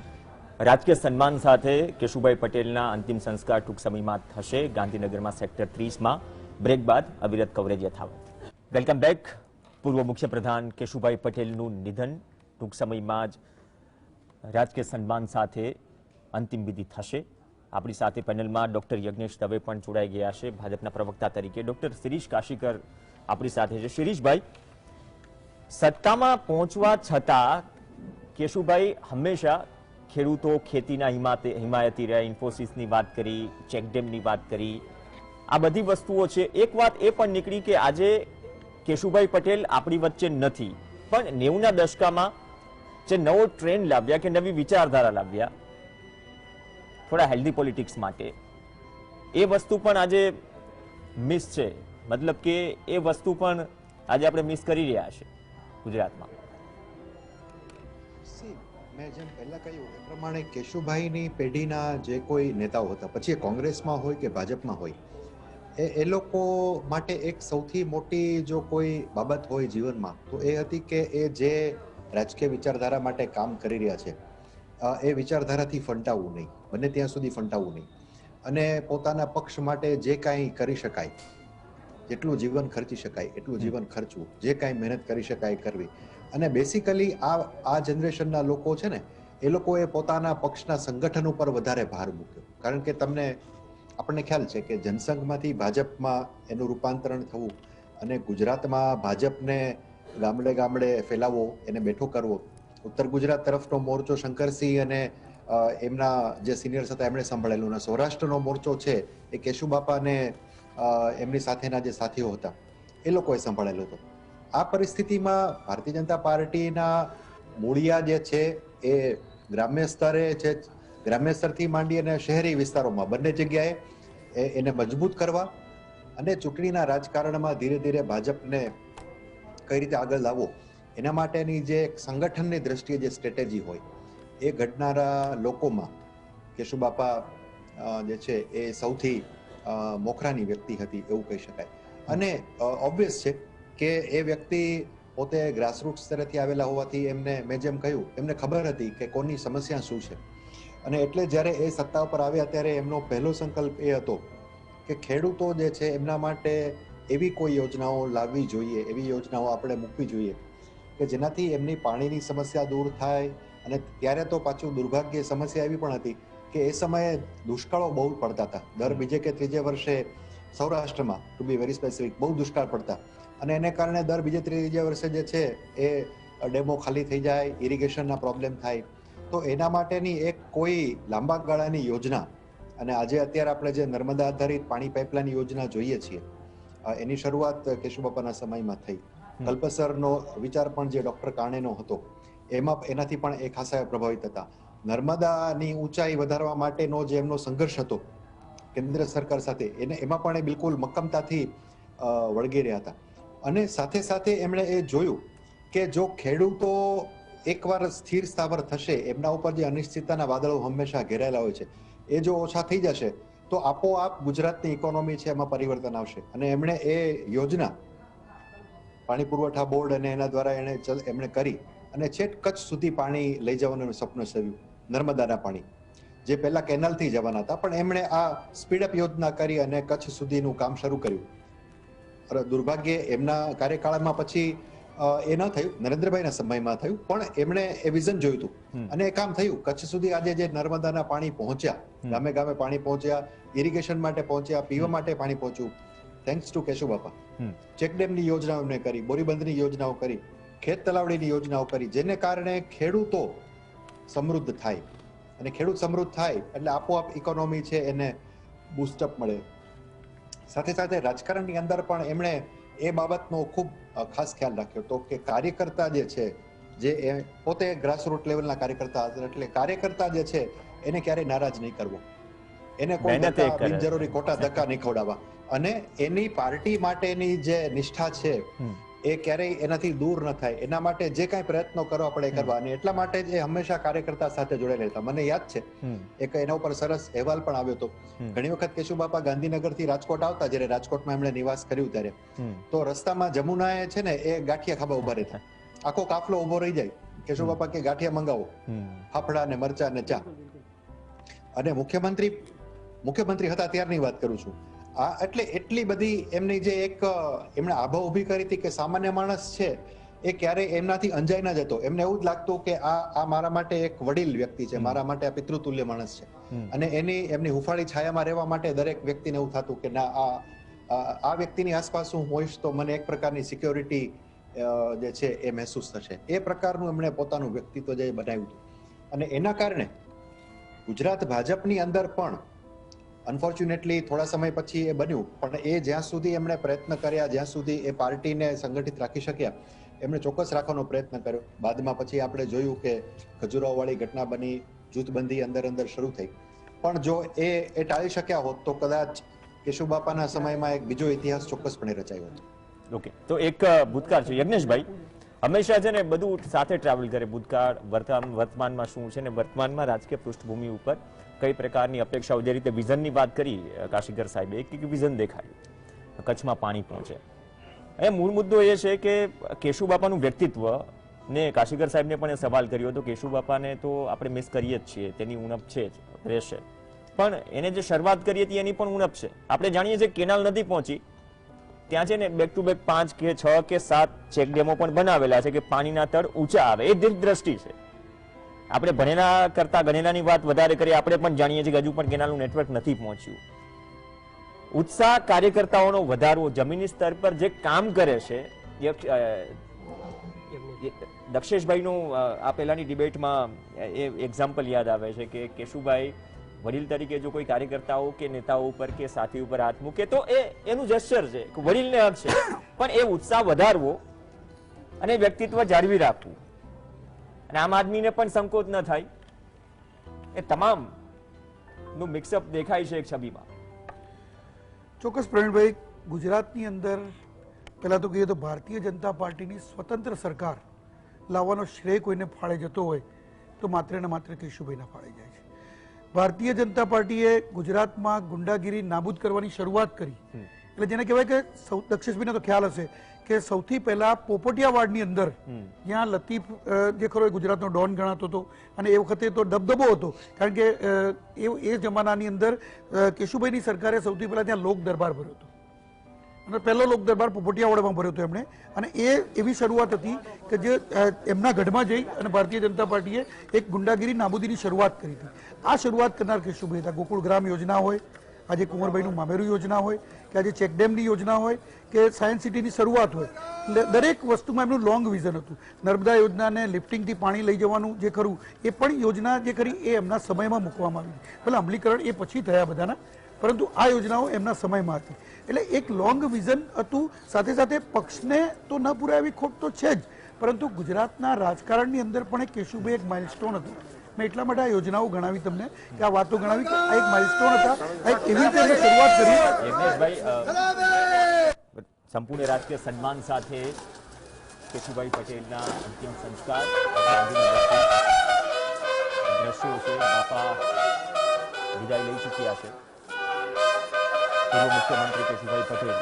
રાજકીય સન્માન સાથે કેશુભાઈ પટેલના અંતિમ સંસ્કાર ટૂંક સમયમાં થશે ગાંધીનગરમાં સેક્ટર 30માં. બ્રેક બાદ અવિરત કવરેજ યથાવત. Welcome back. પૂર્વ મુખ્યપ્રધાન કેશુભાઈ પટેલનું નિધન, ટૂંક સમયમાં જ રાજકીય સન્માન સાથે અંતિમ વિધિ થશે. આપણી સાથે પેનલમાં ડોક્ટર યજ્ઞેશ દવે પણ જોડાઈ ગયા છે ભાજપના પ્રવક્તા તરીકે. ડોક્ટર શિરીષ કાશીકર આપણી સાથે છે. શિરીષભાઈ, સત્તામાં પહોંચવા છતાં કેશુભાઈ હંમેશા ખેડૂતો, ખેતીના હિમાયતી રહ્યા, ઇન્ફોસિસની વાત કરી, ચેકડેમની વાત કરી, આ બધી વસ્તુઓ છે. એક વાત એ પણ નીકળી કે આજે કેશુભાઈ પટેલ આપણી વચ્ચે નથી, પણ 90ના દશકામાં જે નવો ટ્રેન્ડ લાવ્યા કે નવી વિચારધારા લાવ્યા, થોડા હેલ્ધી પોલિટિક્સ માટે, એ વસ્તુ પણ આજે મિસ છે, મતલબ કે એ વસ્તુ પણ આજે આપણે મિસ કરી રહ્યા છે ગુજરાતમાં. મેં જેમ પહેલા કહ્યું એ પ્રમાણે કેશુભાઈની પેઢીના જે કોઈ નેતાઓ હતા, પછી એ કોંગ્રેસમાં હોય કે ભાજપમાં હોય, એ લોકો માટે એક સૌથી મોટી જો કોઈ બાબત હોય જીવનમાં તો એ હતી કે એ જે રાજકીય વિચારધારા માટે કામ કરી રહ્યા છે એ વિચારધારાથી ફંટાવવું નહીં, બને ત્યાં સુધી ફંટાવવું નહીં, અને પોતાના પક્ષ માટે જે કાંઈ કરી શકાય, જેટલું જીવન ખર્ચી શકાય એટલું જીવન ખર્ચવું, જે કાંઈ મહેનત કરી શકાય કરવી. અને બેસિકલી આ જનરેશનના લોકો છે ને, એ લોકોએ પોતાના પક્ષના સંગઠન ઉપર વધારે ભાર મૂક્યો. કારણ કે આપણને ખ્યાલ છે કે જનસંઘમાંથી ભાજપમાં એનું રૂપાંતરણ થવું અને ગુજરાતમાં ભાજપને ગામડે ગામડે ફેલાવવો, એને બેઠો કરવો. ઉત્તર ગુજરાત તરફનો મોરચો શંકરસિંહ અને એમના જે સિનિયર્સ હતા એમણે સંભાળેલું, અને સૌરાષ્ટ્રનો મોરચો છે એ કેશુબાપાને એમની સાથેના જે સાથીઓ હતા એ લોકોએ સંભાળેલો હતો. આ પરિસ્થિતિમાં ભારતીય જનતા પાર્ટીના મૂળિયા જે છે એ ગ્રામ્ય સ્તરે છે, ગ્રામ્ય સ્તરથી માંડી અને શહેરી વિસ્તારોમાં બંને જગ્યાએ એને મજબૂત કરવા અને ચૂંટણીના રાજકારણમાં ધીરે ધીરે ભાજપને કઈ રીતે આગળ લાવવો એના માટેની જે સંગઠનની દ્રષ્ટિએ જે સ્ટ્રેટેજી હોય એ ઘડનારા લોકોમાં કેશુબાપા જે છે એ સૌથી મોખરાની વ્યક્તિ હતી એવું કહી શકાય. અને ઓબ્વિયસ છે કે એ વ્યક્તિ પોતે ગ્રાસરૂટ સ્તરેથી આવેલા હોવાથી એમને, મેં જેમ કહ્યું, એમને ખબર હતી કે કોની સમસ્યા શું છે. અને એટલે જ્યારે એ સત્તા ઉપર આવ્યા ત્યારે એમનો પહેલો સંકલ્પ એ હતો કે ખેડૂતો જે છે એમના માટે એવી કોઈ યોજનાઓ લાવવી જોઈએ, એવી યોજનાઓ આપણે મૂકવી જોઈએ કે જેનાથી એમની પાણીની સમસ્યા દૂર થાય. અને ત્યારે તો પાછું દુર્ભાગ્ય સમસ્યા એવી પણ હતી કે એ સમયે દુષ્કાળો બહુ પડતા હતા. દર બીજે કે ત્રીજે વર્ષે સૌરાષ્ટ્રમાં, ટુ બી વેરી સ્પેસિફિક, બહુ દુષ્કાળ પડતા, અને એને કારણે દર બીજે ત્રીજે વર્ષે જે છે એ ડેમો ખાલી થઈ જાય, ઇરિગેશનના પ્રોબ્લેમ થાય. તો એના માટેની એક કોઈ લાંબા ગાળાની યોજના, અને આજે અત્યારે આપણે જે નર્મદા આધારિત પાણી પાઇપલાઇન યોજના જોઈએ છીએ એની શરૂઆત કેશુબાપાના સમયમાં થઈ. કલ્પસરનો વિચાર પણ જે ડોક્ટર કાણેનો હતો એનાથી પણ એ ખાસા પ્રભાવિત હતા. નર્મદાની ઊંચાઈ વધારવા માટેનો જે એમનો સંઘર્ષ હતો કેન્દ્ર સરકાર સાથે, એમાં પણ એ બિલકુલ મક્કમતાથી વળગી રહ્યા હતા. અને સાથે સાથે એમણે એ જોયું કે જો ખેડૂતો એકવાર સ્થિર સ્થાવર થશે, એમના ઉપર જે અનિશ્ચિતતાના વાદળો હંમેશા ઘેરાયેલા હોય છે એ જો ઓછા થઈ જશે તો આપોઆપ ગુજરાતની ઇકોનોમી છે એમાં પરિવર્તન આવશે. અને એમણે એ યોજના પાણી પુરવઠા બોર્ડ અને એના દ્વારા એમણે કરી અને છેક કચ્છ સુધી પાણી લઈ જવાનું સપનું સેવ્યું. નર્મદાના પાણી જે પહેલા કેનાલથી જવાના હતા, પણ એમણે આ સ્પીડઅપ યોજના કરી અને કચ્છ સુધીનું કામ શરૂ કર્યું. દુર્ભાગ્યે એમના કાર્યકાળમાં પછી એ ન થયું, નરેન્દ્રભાઈના સમયમાં થયું, પણ એમણે એ વિઝન જોયું હતું અને એ કામ થયું. કચ્છ સુધી આજે જે નર્મદાના પાણી પહોંચ્યા, ગામે ગામે પાણી પહોંચ્યા, ઇરિગેશન માટે પહોંચ્યા, પીવા માટે પાણી પહોંચ્યું, થેન્ક્સ ટુ કેશુબાપા. ચેકડેમની યોજનાઓ એમણે કરી, બોરીબંધની યોજનાઓ કરી, ખેત તલાવડીની યોજનાઓ કરી, જેને કારણે ખેડૂતો સમૃદ્ધ થાય. અને ખેડૂત સમૃદ્ધ થાય એટલે આપોઆપ ઇકોનોમી છે એને બૂસ્ટઅપ મળે. સાથે સાથે રાજકારણની અંદર પણ એમણે એ બાબતનો ખૂબ ખાસ ખ્યાલ રાખ્યો હતો કે કાર્યકર્તા જે છે, જે એ પોતે ગ્રાસરૂટ લેવલના કાર્યકર્તા હતા, એટલે કાર્યકર્તા જે છે એને ક્યારેય નારાજ નહીં કરવો, એને કોઈ બિનજરૂરી ખોટા ધક્કા નહીં ખવડાવવા, અને એની પાર્ટી માટેની જે નિષ્ઠા છે એ ક્યારેય એનાથી દૂર ન થાય એના માટે જે કાંઈ પ્રયત્નો કરવા પડે કરવા. અને એટલા માટે જ એ હંમેશા કાર્યકર્તા સાથે જોડાયેલા હતા. મને યાદ છે એક એના ઉપર સરસ અહેવાલ પણ આવ્યો હતો. ઘણી વખત કેશુબાપા ગાંધીનગરથી રાજકોટ આવતા, જ્યારે રાજકોટમાં એમણે નિવાસ કર્યું ત્યારે, તો રસ્તામાં જમુનાએ છે ને એ ગાંઠિયા ખાવા ઉભા રહેતા. આખો કાફલો ઉભો રહી જાય, કેશુબાપા કે ગાંઠિયા મંગાવો, ફાફડા ને મરચા ને ચા. અને મુખ્યમંત્રી હતા ત્યારની વાત કરું છું. એટલે એટલી બધી એમની જે એક એમણે આભા ઊભી કરી હતી કે સામાન્ય માણસ છે એ ક્યારેય એમનાથી અંજાઈ ન જતો. એમને એવું જ લાગતું કે આ મારા માટે એક વડીલ વ્યક્તિ છે, મારા માટે આ પિતૃતુલ્ય માણસ છે. અને એમની હુંફાળી છાયામાં રહેવા માટે દરેક વ્યક્તિને એવું થતું કે ના, આ વ્યક્તિની આસપાસ હું હોઈશ તો મને એક પ્રકારની સિક્યોરિટી જે છે એ મહેસૂસ થશે. એ પ્રકારનું એમણે પોતાનું વ્યક્તિત્વ જે બનાવ્યું હતું. અને એના કારણે ગુજરાત ભાજપની અંદર પણ અનફોર્ચ્યુનેટલી થોડા સમય પછી એ બન્યું, પણ એ જ્યાં સુધી એમણે પ્રયત્ન કર્યા, જ્યાં સુધી એ પાર્ટીને સંગઠિત રાખી શક્યા, એમણે ચોક્કસ રાખવાનો પ્રયત્ન કર્યો. બાદમાં પછી આપણે જોયું કે ખજૂરાહોવાળી ઘટના બની, જૂથબંધી અંદર શરૂ થઈ, પણ જો એ ટાળી શક્યા હોત તો કદાચ કેશુબાપાના સમયમાં એક બીજો ઇતિહાસ ચોક્કસપણે રચાયો હતો. ઓકે, તો એક ભૂતકાળ છે. યજ્ઞેશભાઈ હંમેશા છે ને બધું સાથે ટ્રાવેલ કરે, ભૂતકાળ વર્તમાનમાં શું છે ને વર્તમાનમાં રાજકીય પૃષ્ઠભૂમિ ઉપર કઈ પ્રકારની અપેક્ષાઓ, જે રીતે વિઝનની વાત કરી કાશીગર સાહેબે, એક વિઝન દેખાયું કચ્છમાં પાણી પહોંચે. એ મૂળ મુદ્દો એ છે કે કેશુબાપાનું વ્યક્તિત્વ ને કાશીગર સાહેબને પણ એ સવાલ કર્યો હતો. કેશુબાપાને તો આપણે મિસ કરીએ જ છીએ, તેની ઉણપ છે જ રહેશે, પણ એને જે શરૂઆત કરી હતી એની પણ ઉણપ છે. આપણે જાણીએ છીએ કેનાલ નથી પહોંચી, ત્યાં છે ને બેક ટુ બેક 5 કે 6 કે 7 ચેક ડેમો પણ બનાવેલા છે કે પાણીના તળ ઊંચા આવે. એ દીર્ઘદ્રષ્ટિ છે. આપણે ભણેલા કરતા ગણેલાની વાત વધારે કરીએ, આપણે પણ જાણીએ છીએ કે હજુ પણ કેનાલનું નેટવર્ક નથી પહોંચ્યું. ઉત્સાહ કાર્યકર્તાઓનો વધારવો, જમીની સ્તર પર જે કામ કરે છે. દક્ષેશભાઈનું આ પહેલાની ડિબેટમાં એ એક્ઝામ્પલ યાદ આવે છે કે કેશુભાઈ વડીલ તરીકે જો કોઈ કાર્યકર્તાઓ કે નેતાઓ ઉપર કે સાથી ઉપર હાથ મૂકે તો એનું જેસ્ચર છે, વડીલને હક છે, પણ એ ઉત્સાહ વધારવો અને વ્યક્તિત્વ જાળવી રાખવું અને આમ આદમીને પણ સંકોચ ન થાય, એ તમામ નું મિક્સઅપ દેખાય છે એક છબીમાં. ચોક્કસ પ્રવીણભાઈ, ગુજરાતની અંદર પહેલા તો કહીએ તો ભારતીય જનતા પાર્ટીની સ્વતંત્ર સરકાર લાવવાનો શ્રેય કોઈને ફાળે જતો હોય તો માત્ર ને માત્ર કેશુભાઈના ફાળે જાય છે. ભારતીય જનતા પાર્ટીએ ગુજરાતમાં ગુંડાગીરી નાબૂદ કરવાની શરૂઆત કરી, એટલે જેને કહેવાય કે દક્ષેશભાઈને તો ખ્યાલ હશે કે સૌથી પહેલા પોપટિયાવાડની અંદર જ્યાં લતીફ જે ખરો એ ગુજરાતનો ડોન ગણાતો હતો અને એ વખતે તો દબદબો હતો, કારણ કે એ જમાનાની અંદર કેશુભાઈની સરકારે સૌથી પહેલા ત્યાં લોક દરબાર ભર્યો હતો અને પહેલો લોક દરબાર પોપટિયાવાડમાં ભર્યો હતો એમણે. અને એ એવી શરૂઆત હતી કે જે એમના ગઢમાં જઈ અને ભારતીય જનતા પાર્ટીએ એક ગુંડાગીરી નાબૂદીની શરૂઆત કરી હતી. આ શરૂઆત કરનાર કેશુભાઈ હતા. ગોકુળ ગ્રામ યોજના હોય, આજે કુંવરભાઈનું મામેરું યોજના હોય, કે આજે ચેકડેમની યોજના હોય, કે સાયન્સ સિટીની શરૂઆત હોય, દરેક વસ્તુમાં એમનું લોંગ વિઝન હતું. નર્મદા યોજનાને લિફ્ટિંગથી પાણી લઈ જવાનું જે ખરું એ પણ યોજના જે ખરી એ એમના સમયમાં મૂકવામાં આવી હતી. ભલે અમલીકરણ એ પછી થયા બધાના, પરંતુ આ યોજનાઓ એમના સમયમાં હતી. એટલે એક લોંગ વિઝન હતું. સાથે સાથે પક્ષને તો ન પૂરાય એવી ખોટ તો છે જ, પરંતુ ગુજરાતના રાજકારણની અંદર પણ એક કેશુભાઈ એક માઇલસ્ટોન હતું. મેં એટલા માટે આ યોજનાઓ ગણાવી તમને, કે આ વાતો ગણાવી કે આ એક માઇલસ્ટોન હતા, આ એક એવી રીતે શરૂઆત કરી. યજ્ઞેશભાઈ, સંપૂર્ણ રાજકીય સન્માન સાથે કેશુભાઈ પટેલના અંતિમ સંસ્કાર દ્રશ્યો છે. બાપા વિદાય લઈ ચૂક્યા છે. પૂર્વ મુખ્યમંત્રી કેશુભાઈ પટેલ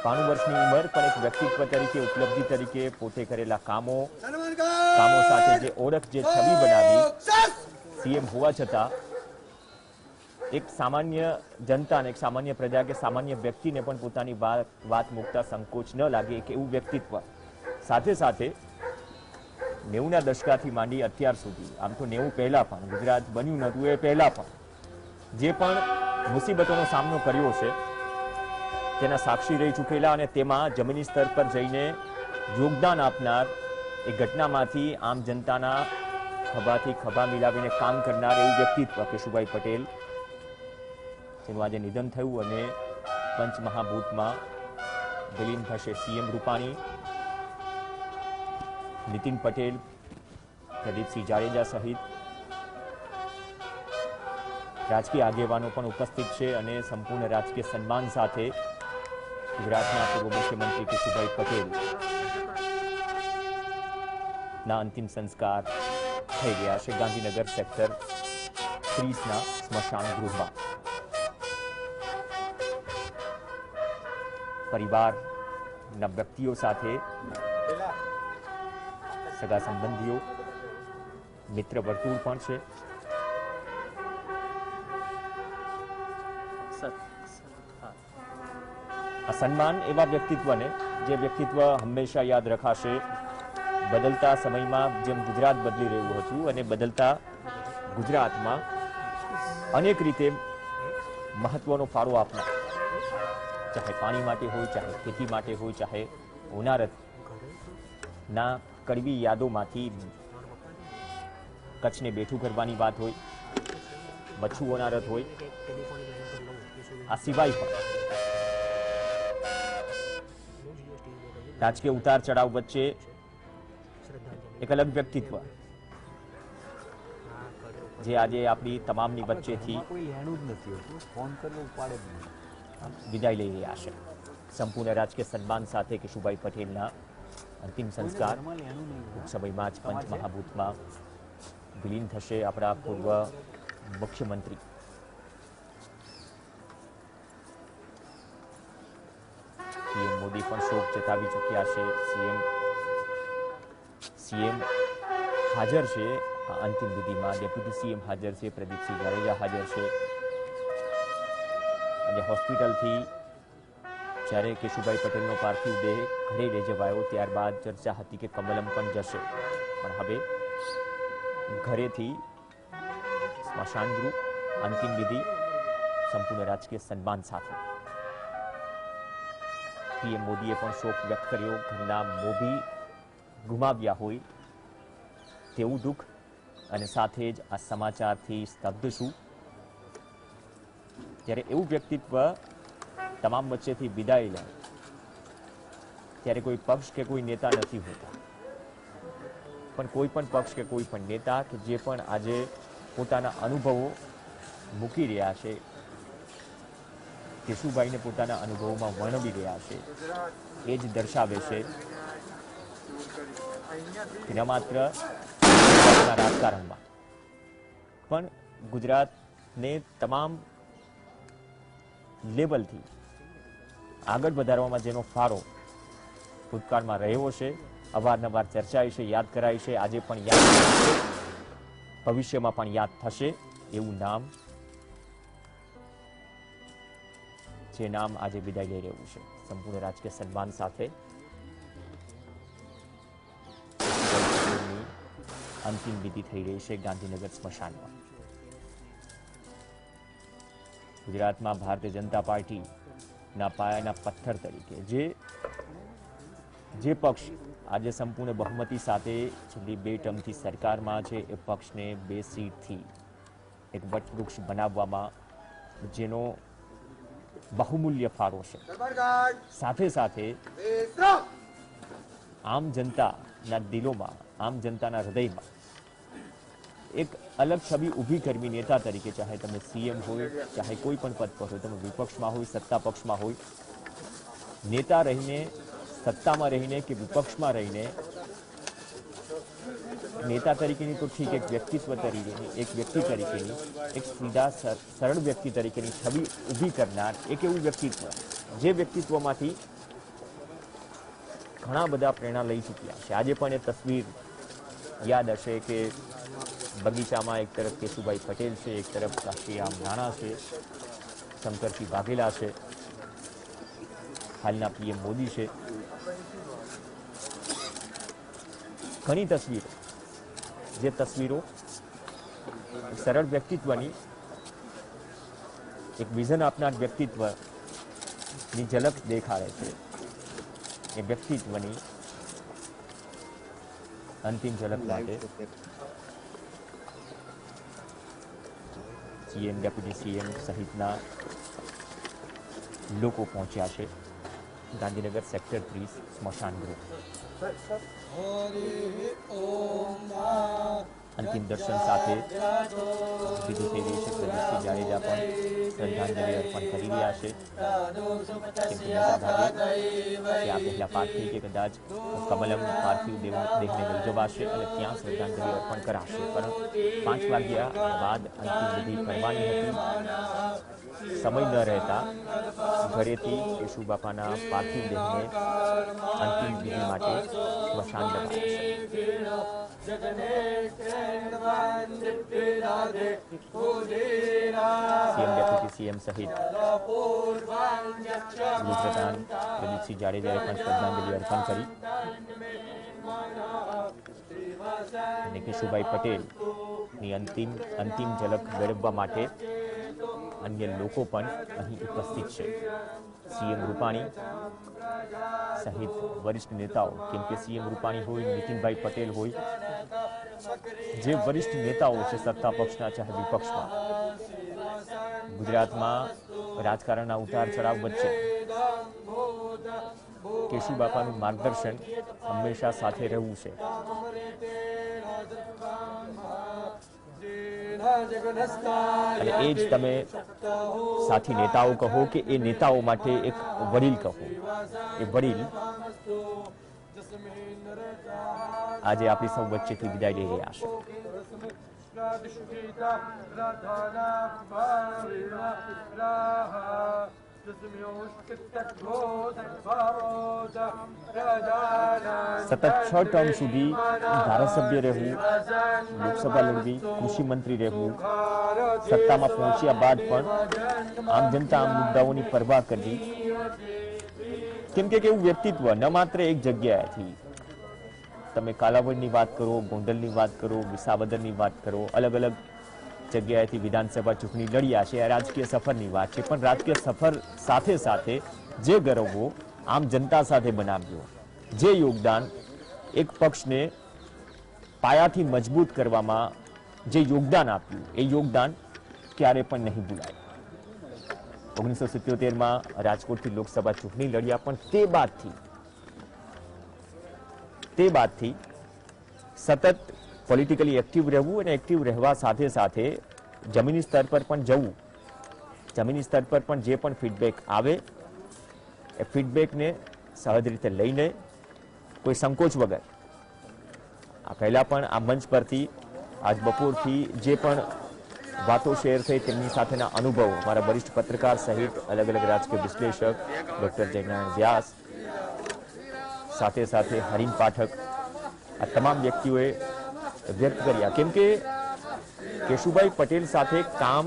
92 વર્ષની ઉંમર, પણ એક વ્યક્તિત્વ તરીકે, ઉપલબ્ધિ તરીકે પોતે કરેલા કામો સાથે જે ઓળખ, જે છબી બનાવી, સીએમ હોવા છતાં એક સામાન્ય જનતાને, એક સામાન્ય પ્રજા કે સામાન્ય વ્યક્તિને પણ પોતાની વાત મૂકતા સંકોચ ન લાગે, એક એવું વ્યક્તિત્વ. સાથે સાથે 90ના દશકાથી માંડી અત્યાર સુધી, આમ તો 90 પહેલા પણ ગુજરાત બન્યું નહોતું એ પહેલા પણ જે પણ મુસીબતોનો સામનો કર્યો છે તેના સાક્ષી રહી ચૂકેલા અને તેમાં જમીની સ્તર પર જઈને યોગદાન આપનાર, એ ઘટનામાંથી આમ જનતાના ખભાથી ખભા મિલાવીને કામ કરનાર એવું વ્યક્તિત્વ કેશુભાઈ પટેલ, જેનું આજે નિધન થયું અને પંચમહાભૂતમાં વિલીન થશે. સીએમ રૂપાણી, નીતિન પટેલ, પ્રદીપસિંહ જાડેજા સહિત રાજકીય આગેવાનો પણ ઉપસ્થિત છે અને સંપૂર્ણ રાજકીય સન્માન સાથે ગુજરાતના પૂર્વ મુખ્યમંત્રી કેશુભાઈ પટેલ ના અંતિમ સંસ્કાર થઈ ગયા છે ગાંધીનગર સેક્ટર 30ના સ્મશાન ગૃહમાં. પરિવારના વ્યક્તિઓ સાથે સગા સંબંધીઓ, મિત્ર વર્તુળ પણ છે. આ સન્માન એવા વ્યક્તિત્વને, જે વ્યક્તિત્વ હંમેશા યાદ રખાશે. બદલતા સમયમાં જેમ ગુજરાત બદલી રહ્યું હતું અને બદલતા ગુજરાતમાં અનેક રીતે મહત્વનો ફાળો આપનાર, ચાહે પાણી માટે હોય, ચાહે ખેતી માટે હોય, ચાહે હોનારતના કડવી યાદોમાંથી કચ્છને બેઠું કરવાની વાત હોય, મચ્છુ હોનારત હોય, આ સિવાય પણ રાજકીય ઉતાર ચઢાવ વચ્ચે એક અલગ વ્યક્તિત્વ, જે આજે આપણી તમામની વચ્ચેથી કોઈ લેણું જ નથી હોતું, ફોન કરવો ઉપાડે જ નહીં. વિદાય લઈ રહ્યા છે. સંપૂર્ણ રાજકીય સન્માન સાથે કેશુભાઈ પટેલના અંતિમ સંસ્કાર ઘરમાં લેણું નહીં હોય. ટૂંક સમયમાં જ પંચમહાભૂતમાં વિલીન થશે આપણા પૂર્વ મુખ્યમંત્રી. પીએમ મોદી પણ શોક જતાવી ચૂક્યા છે. સીએમ હાજર છે આ અંતિમ વિધિમાં. ડેપ્યુટી સીએમ હાજર છે, પ્રદીપસિંહ જાડેજા હાજર છે. અને હોસ્પિટલથી જ્યારે કેશુભાઈ પટેલનો પાર્થિવ દેહ ઘરે લઈ જવાયો ત્યારબાદ ચર્ચા હતી કે કમલમ પણ જશે, પણ હવે ઘરેથી સ્મશાન ગૃહ, અંતિમ વિધિ, સંપૂર્ણ રાજકીય સન્માન સાથે. પીએમ મોદીએ પણ શોક વ્યક્ત કર્યો. ઘરના મોભી ગુમાવ્યા હોય તેવું દુઃખ, અને સાથે જ આ સમાચારથી સ્તબ્ધ છું. ત્યારે એવું વ્યક્તિત્વ તમામ વચ્ચેથી વિદાય લે ત્યારે કોઈ પક્ષ કે કોઈ નેતા નથી હોતા, પણ કોઈ પણ પક્ષ કે કોઈ પણ નેતા કે જે પણ આજે પોતાના અનુભવો મૂકી રહ્યા છે, કેશુભાઈને પોતાના અનુભવોમાં વર્ણવી રહ્યા છે, એ જ દર્શાવે છે કે ન માત્ર ગુજરાતના રાજકારણમાં પણ ગુજરાતને તમામ લેવલથી આગળ વધારવામાં જેનો ફાળો ભૂતકાળમાં રહ્યો છે, અવારનવાર ચર્ચાય છે, યાદ કરાય છે, આજે પણ યાદ થશે, ભવિષ્યમાં પણ યાદ થશે એવું નામ, જે નામ આજે વિદાય લઈ રહ્યું છે. સંપૂર્ણ રાજકીય સન્માન સાથે અંતિમ વિધિ થઈ રહી છે ગાંધીનગર સ્મશાનમાં. ગુજરાતમાં ભારતીય જનતા પાર્ટીના પાયાના પથ્થર તરીકે જે પક્ષ આજે સંપૂર્ણ બહુમતી સાથે છેલ્લી 2 ટર્મથી સરકારમાં છે, એ પક્ષને 2 સીટથી એક વટવૃક્ષ બનાવવામાં જેનો બહુમૂલ્ય ફાળો છે, સાથે સાથે આમ જનતાના દિલોમાં, આમ જનતાના હૃદયમાં એક અલગ છબી ઊભી કરવી નેતા તરીકે, ચાહે તમે સીએમ હોય, ચાહે કોઈ પણ પદ પર હોય, તમે વિપક્ષમાં હોય, સત્તા પક્ષમાં હોય, નેતા રહીને, સત્તામાં રહીને કે વિપક્ષમાં રહીને, નેતા તરીકેની તો ઠીક, એક વ્યક્તિત્વ તરીકેની, એક વ્યક્તિ તરીકેની, એક સીધા સરળ વ્યક્તિ તરીકેની છબી ઊભી કરનાર એક એવું વ્યક્તિત્વ, જે વ્યક્તિત્વમાંથી ઘણા બધા પ્રેરણા લઈ ચૂક્યા છે. આજે પણ એ તસવીર યાદ હશે કે બગીચામાં એક તરફ કેશુભાઈ પટેલ છે, એક તરફ કાશીરામ રાણા છે, શંકરસિંહ વાઘેલા છે, હાલના પીએમ મોદી છે. ઘણી તસવીરો, જે તસવીરો સરળ વ્યક્તિત્વની, એક વિઝન આપનાર વ્યક્તિત્વની ઝલક દેખાડે છે. એ વ્યક્તિત્વની અંતિમ ઝલક માટે સીએમ, ડેપ્યુટી સીએમ સહિતના લોકો પહોંચ્યા છે ગાંધીનગર સેક્ટર 30 સ્મશાન ગૃહ. અંતિમ દર્શન સાથે વિધિ થઈ રહી છે. પ્રદીપસિંહ જાડેજા પણ શ્રદ્ધાંજલિ અર્પણ કરી રહ્યા છે. કેમ કે મોટાભાગે આ પહેલા પાર્થિવ કે કદાચ કમલમ પાર્થિવ દેહને લઈ જવાશે અને ત્યાં શ્રદ્ધાંજલિ અર્પણ કરાશે, પરંતુ 5 વાગ્યા બાદ અંતિમ વિધિ કરવાની હતી. સમય ન રહેતા ઘરેથી કેશુબાપાના પાર્થિવ દેહને અંતિમ વિધિ માટે સ્મશાન લવાયા છે. સીએમ, ડેપ્યુટી સીએમ સહિત ગૃહપ્રધાન પ્રદીપસિંહ જાડેજાએ પણ શ્રદ્ધાંજલિ અર્પણ કરી અને કેશુભાઈ પટેલની અંતિમ ઝલક મેળવવા માટે અન્ય લોકો પણ અહીં ઉપસ્થિત છે. સીએમ રૂપાણી સહિત વરિષ્ઠ નેતાઓ, કેમ કે સીએમ રૂપાણી હોય, નીતિનભાઈ પટેલ હોય, જે વરિષ્ઠ નેતાઓ છે સત્તા પક્ષના ચાહે વિપક્ષમાં, ગુજરાતમાં રાજકારણના ઉતાર ચઢાવ વચ્ચે કેશુબાપાનું માર્ગદર્શન હંમેશા સાથે રહેવું છે. અને એ જ તમે સાથી નેતાઓ કહો કે એ નેતાઓ માટે એક વડીલ કહો, એ વડીલ આજે આપણી સૌ વચ્ચેથી વિદાય લઈ રહ્યા છે. સતત 6 ટર્મ સુધી ધારાસભ્ય રહેવું, લોકસભા લડવી, કૃષિ મંત્રી રહેવું, સત્તામાં પહોંચ્યા બાદ પણ આમ જનતા આમ મુદ્દાઓની પરવા કરવી. કેમ કે એવું વ્યક્તિત્વ ન માત્ર એક જગ્યાએથી, તમે કાલાવડની વાત કરો, ગોંડલની વાત કરો, વિસાવદરની વાત કરો, અલગ અલગ જગ્યાએથી વિધાનસભા ચૂંટણી લડ્યા છે. આ રાજકીય સફરની વાત છે, પણ રાજકીય સફર સાથે સાથે જે ગૌરવો આમ જનતા સાથે બનાવ્યો, જે યોગદાન એક પક્ષને પાયાથી મજબૂત કરવામાં જે યોગદાન આપ્યું, એ યોગદાન ક્યારે પણ નહીં ભૂલાય. 1977માં રાજકોટથી લોકસભા ચૂંટણી લડ્યા, પણ તે બાદથી સતત પોલિટિકલી એક્ટિવ રહેવું અને એક્ટિવ રહેવા સાથે સાથે જમીની સ્તર પર પણ જવું. જમીની સ્તર પર પણ જે પણ ફીડબેક આવે એ ફીડબેકને સહજ રીતે લઈને કોઈ સંકોચ વગર, આ પહેલા પણ આ મંચ પરથી આજ બપોરથી જે પણ વાતો શેર થઈ તેમની સાથેના અનુભવો મારા વરિષ્ઠ પત્રકાર સહિત અલગ અલગ રાજકીય વિશ્લેષક ડોક્ટર જયનારાયણ વ્યાસ, સાથે સાથે હરીન પાઠક, આ તમામ વ્યક્તિઓએ વ્યક્ત કર્યા. કેમ કે કેશુભાઈ પટેલ સાથે કામ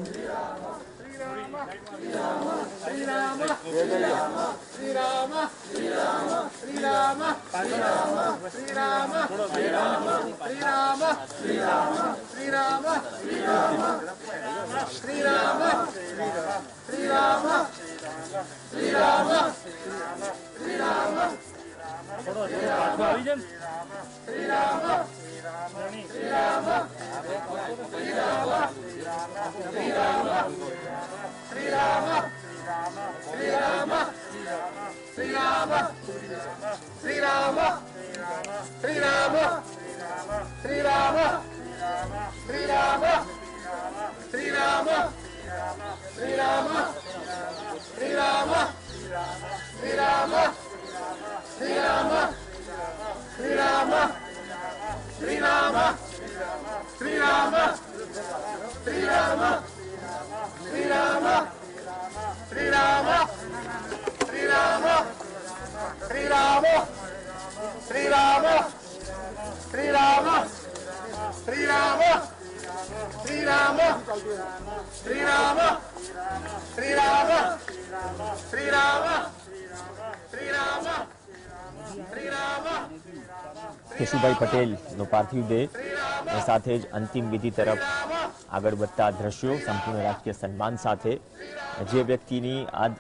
કેશુભાઈ પટેલનો પાર્થિવ દેહ અને સાથે જ અંતિમ વિધિ તરફ આગળ વધતા દ્રશ્યો સંપૂર્ણ રાજકીય સન્માન સાથે. જે વ્યક્તિની આજ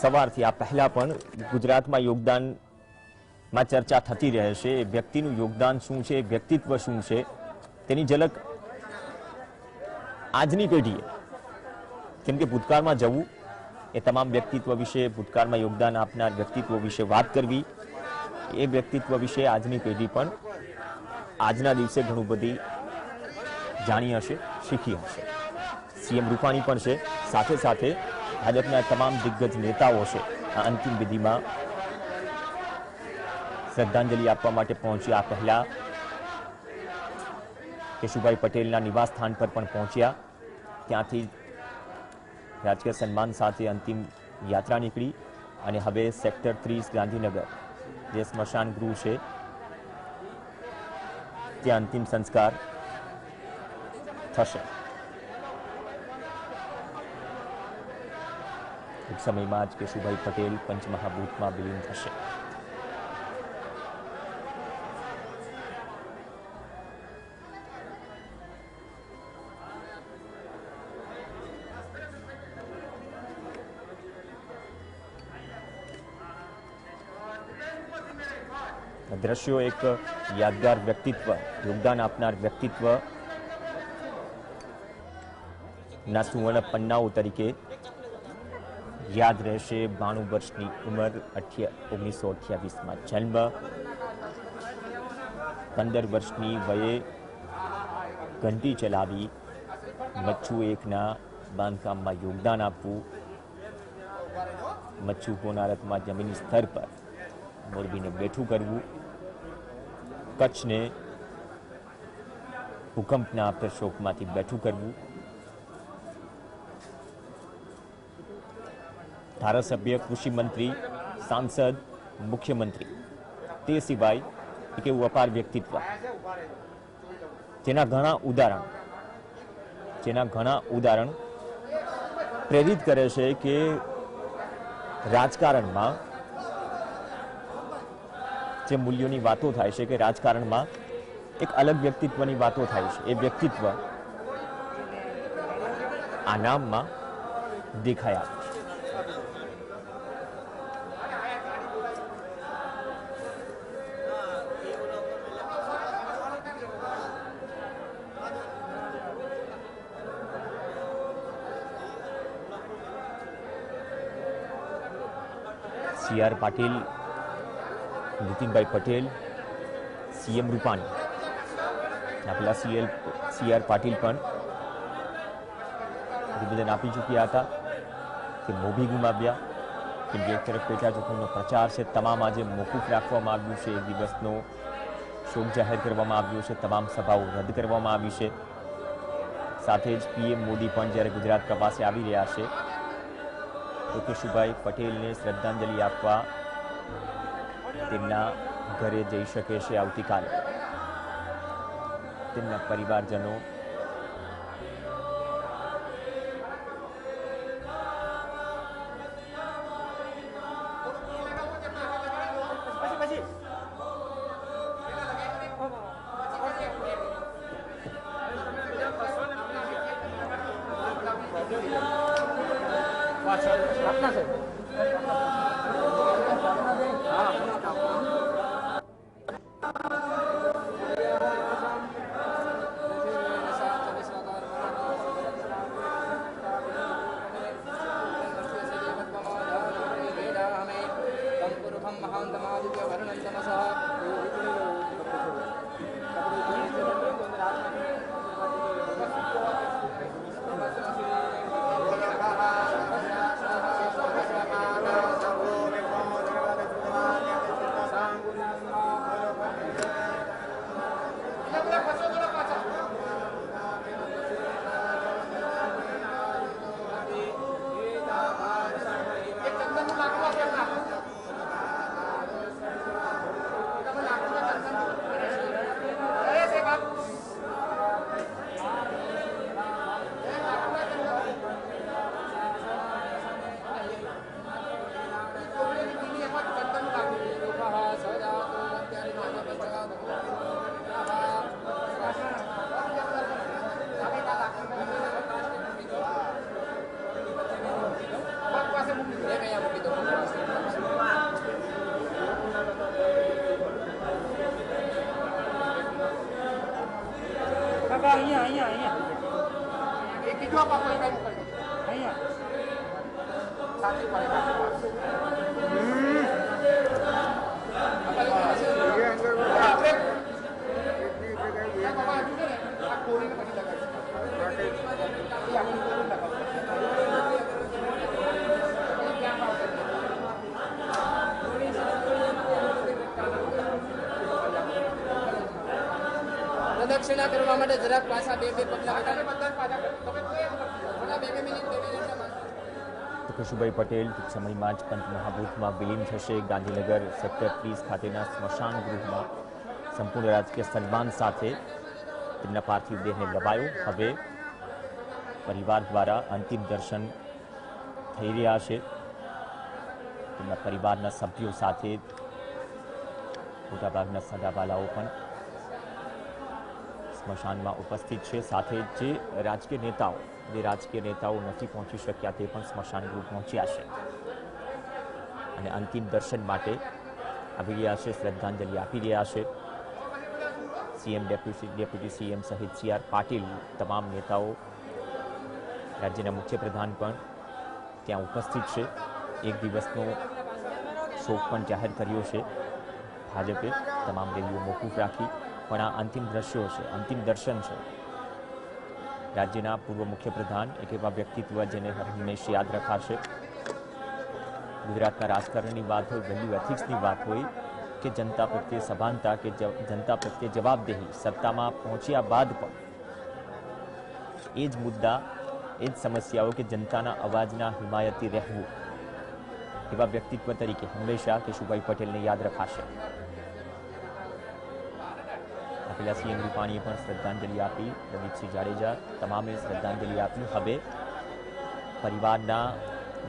સવારથી આ પહેલા પણ ગુજરાતમાં યોગદાનમાં ચર્ચા થતી રહે છે, એ વ્યક્તિનું યોગદાન શું છે, વ્યક્તિત્વ શું છે, તેની ઝલક આજની પેઢીએ, કેમ કે ભૂતકાળમાં જવું, એ તમામ વ્યક્તિત્વ વિશે, ભૂતકાળમાં યોગદાન આપનાર વ્યક્તિત્વ વિશે વાત કરવી, એ વ્યક્તિત્વ વિશે આજની પેઢી પણ આજના દિવસે ઘણું બધી જાણી હશે, શીખી હશે. સીએમ રૂપાણી પણ છે, સાથે સાથે ભાજપના તમામ દિગ્ગજ નેતાઓ છે આ અંતિમ વિધિમાં શ્રદ્ધાંજલિ આપવા માટે પહોંચ્યા. આ પહેલા કેશુભાઈ પટેલના નિવાસ સ્થાન પર પણ પહોંચ્યા. ત્યાંથી રાજકીય સન્માન સાથે અંતિમ યાત્રા નીકળી અને હવે સેક્ટર 30 ગાંધીનગર જે સ્મશાન ગૃહ છે ત્યાં અંતિમ સંસ્કાર થશે. ટૂંક સમયમાં જ કેશુભાઈ પટેલ પંચમહાભૂતમાં વિલીન થશે. દ્રશ્યો એક યાદગાર વ્યક્તિત્વ, યોગદાન આપનાર વ્યક્તિત્વ ના સુવર્ણ પન્નાઓ તરીકે યાદ રહેશે. 92 વર્ષની ઉંમર, 1928માં જન્મ, 15 વર્ષની વયે ઘંટી ચલાવી મચ્છુ એકના બાંધકામમાં યોગદાન આપવું, મચ્છુ હોનારતમાં જમીની સ્તર પર મોરબીને બેઠું કરવું, કચ્છને ભૂકંપના આફ્ટરશોકમાંથી બેઠું કરવું, ધારાસભ્ય, કૃષિ મંત્રી, સાંસદ, મુખ્યમંત્રી, તે સિવાય એક એવું અપાર વ્યક્તિત્વ જેના ઘણા ઉદાહરણ પ્રેરિત કરે છે કે રાજકારણમાં જે મૂલ્યોની વાતો થાય છે, કે રાજકારણમાં એક અલગ વ્યક્તિત્વની વાતો થાય છે. એ વ્યક્તિત્વ આ નામમાં દેખાયા. CR પાટીલ, નીતિનભાઈ પટેલ, CM રૂપાણી, પેલા CR પાટીલ પણ નિવેદન આપી ચૂક્યા હતા કે મોભી ગુમાવ્યા, કેમ કે એક તરફ પેટા ચૂંટણીનો પ્રચાર છે, તમામ આજે મોકૂફ રાખવામાં આવ્યું છે, એક દિવસનો શોક જાહેર કરવામાં આવ્યો છે, તમામ સભાઓ રદ કરવામાં આવી છે. સાથે જ PM મોદી પણ જ્યારે ગુજરાત પ્રવાસે આવી રહ્યા છે તો કેશુભાઈ પટેલને શ્રદ્ધાંજલિ આપવા તેમના ઘરે જઈ શકે છે આવતીકાલે. તેમના પરિવારજનો પ્રદક્ષિણા કરવા માટે જરાક પાછા બે પગલા કેશુભાઈ પટેલ ટૂંક સમયમાં જ પંચમહાભૂતમાં વિલીન થશે. ગાંધીનગર સેક્ટર 30 ખાતેના સ્મશાન ગૃહમાં સંપૂર્ણ રાજકીય સન્માન સાથે તેમના પાર્થિવ દેહને લવાયો. હવે પરિવાર દ્વારા અંતિમ દર્શન થઈ રહ્યા છે. તેમના પરિવારના સભ્યો સાથે મોટાભાગના સગાવાલાઓ પણ સ્મશાનમાં ઉપસ્થિત છે. સાથે જે રાજકીય નેતાઓ નથી પહોંચી શક્યા તે પણ સ્મશાન ગૃહ પહોંચ્યા છે અને અંતિમ દર્શન માટે આવી રહ્યા છે, શ્રદ્ધાંજલિ આપી રહ્યા છે. CM, ડેપ્યુટી CM સહિત CR પાટીલ, તમામ નેતાઓ, રાજ્યના મુખ્યપ્રધાન પણ ત્યાં ઉપસ્થિત છે. એક દિવસનો શોક પણ જાહેર કર્યો છે ભાજપે, તમામ રેલીઓ મોકૂફ રાખી. પણ આ અંતિમ દ્રશ્યો છે, અંતિમ દર્શન છે. રાજ્યના પૂર્વ મુખ્યપ્રધાન, એક એવા વ્યક્તિત્વ જેને હંમેશા યાદ રખાશે. ગુજરાતના રાજકારણની વાત હોય, વેલ્યુ એથિક્સની વાત હોય કે જનતા પ્રત્યે સભાનતા કે જનતા પ્રત્યે જવાબદેહી, સત્તામાં પહોંચ્યા બાદ પણ એ જ મુદ્દા, એ જ સમસ્યાઓ કે જનતાના અવાજના હિમાયતી રહેવું, એવા વ્યક્તિત્વ તરીકે હંમેશા કેશુભાઈ પટેલને યાદ રખાશે. પહેલા સીએમ રૂપાણીએ પણ શ્રદ્ધાંજલિ આપી, પ્રદીપસિંહ જાડેજા, તમામે શ્રદ્ધાંજલિ આપી. હવે પરિવારના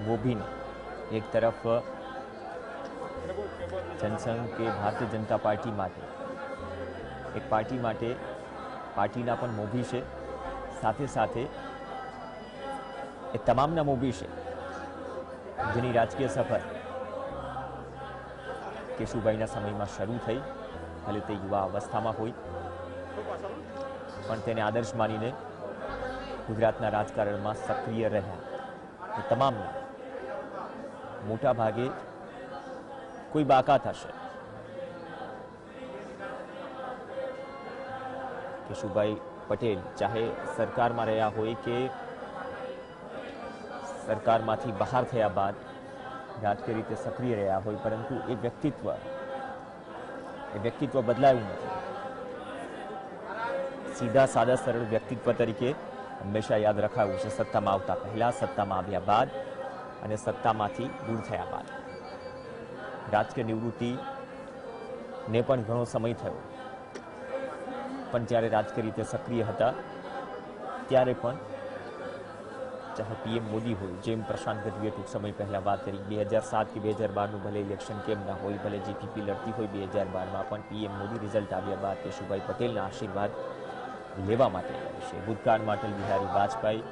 મોભીને એક તરફ જનસંઘ કે ભારતીય જનતા પાર્ટી માટે, એક પાર્ટી માટે પાર્ટીના પણ મોભી છે, સાથે સાથે એ તમામના મોભી છે જેની રાજકીય સફર કેશુભાઈના સમયમાં શરૂ થઈ, ભલે તે યુવા અવસ્થામાં હોય, પણ તેને આદર્શ માનીને ગુજરાતના રાજકારણમાં સક્રિય રહ્યા. તમામના મોટા ભાગે કોઈ બાકાત હશે. કેશુભાઈ પટેલ ચાહે સરકારમાં રહ્યા હોય કે સરકારમાંથી બહાર થયા બાદ રાજકીય રીતે સક્રિય રહ્યા હોય, પરંતુ એ વ્યક્તિત્વ બદલાયું નથી. સીધા સાદા સરળ વ્યક્તિત્વ તરીકે હંમેશા યાદ રખાયું છે. સત્તામાં આવતા પહેલા, સત્તામાં આવ્યા બાદ અને સત્તામાંથી દૂર થયા બાદ. રાજકીય નિવૃત્તિને પણ ઘણો સમય થયો, પણ જ્યારે રાજકીય રીતે સક્રિય હતા ત્યારે પણ ચાહે પીએમ મોદી હોય, જેમ પ્રશાંત ગઢવીએ ટૂંક સમય પહેલા વાત કરી, 2007 કે 2012નું ભલે ઇલેક્શન કેમ ના હોય, ભલે જીપીપી લડતી હોય 2012માં, પણ પીએમ મોદી રિઝલ્ટ આવ્યા બાદ કેશુભાઈ પટેલના આશીર્વાદ લેવા માટે છે. ભૂતકાળમાં અટલ બિહારી વાજપેયી,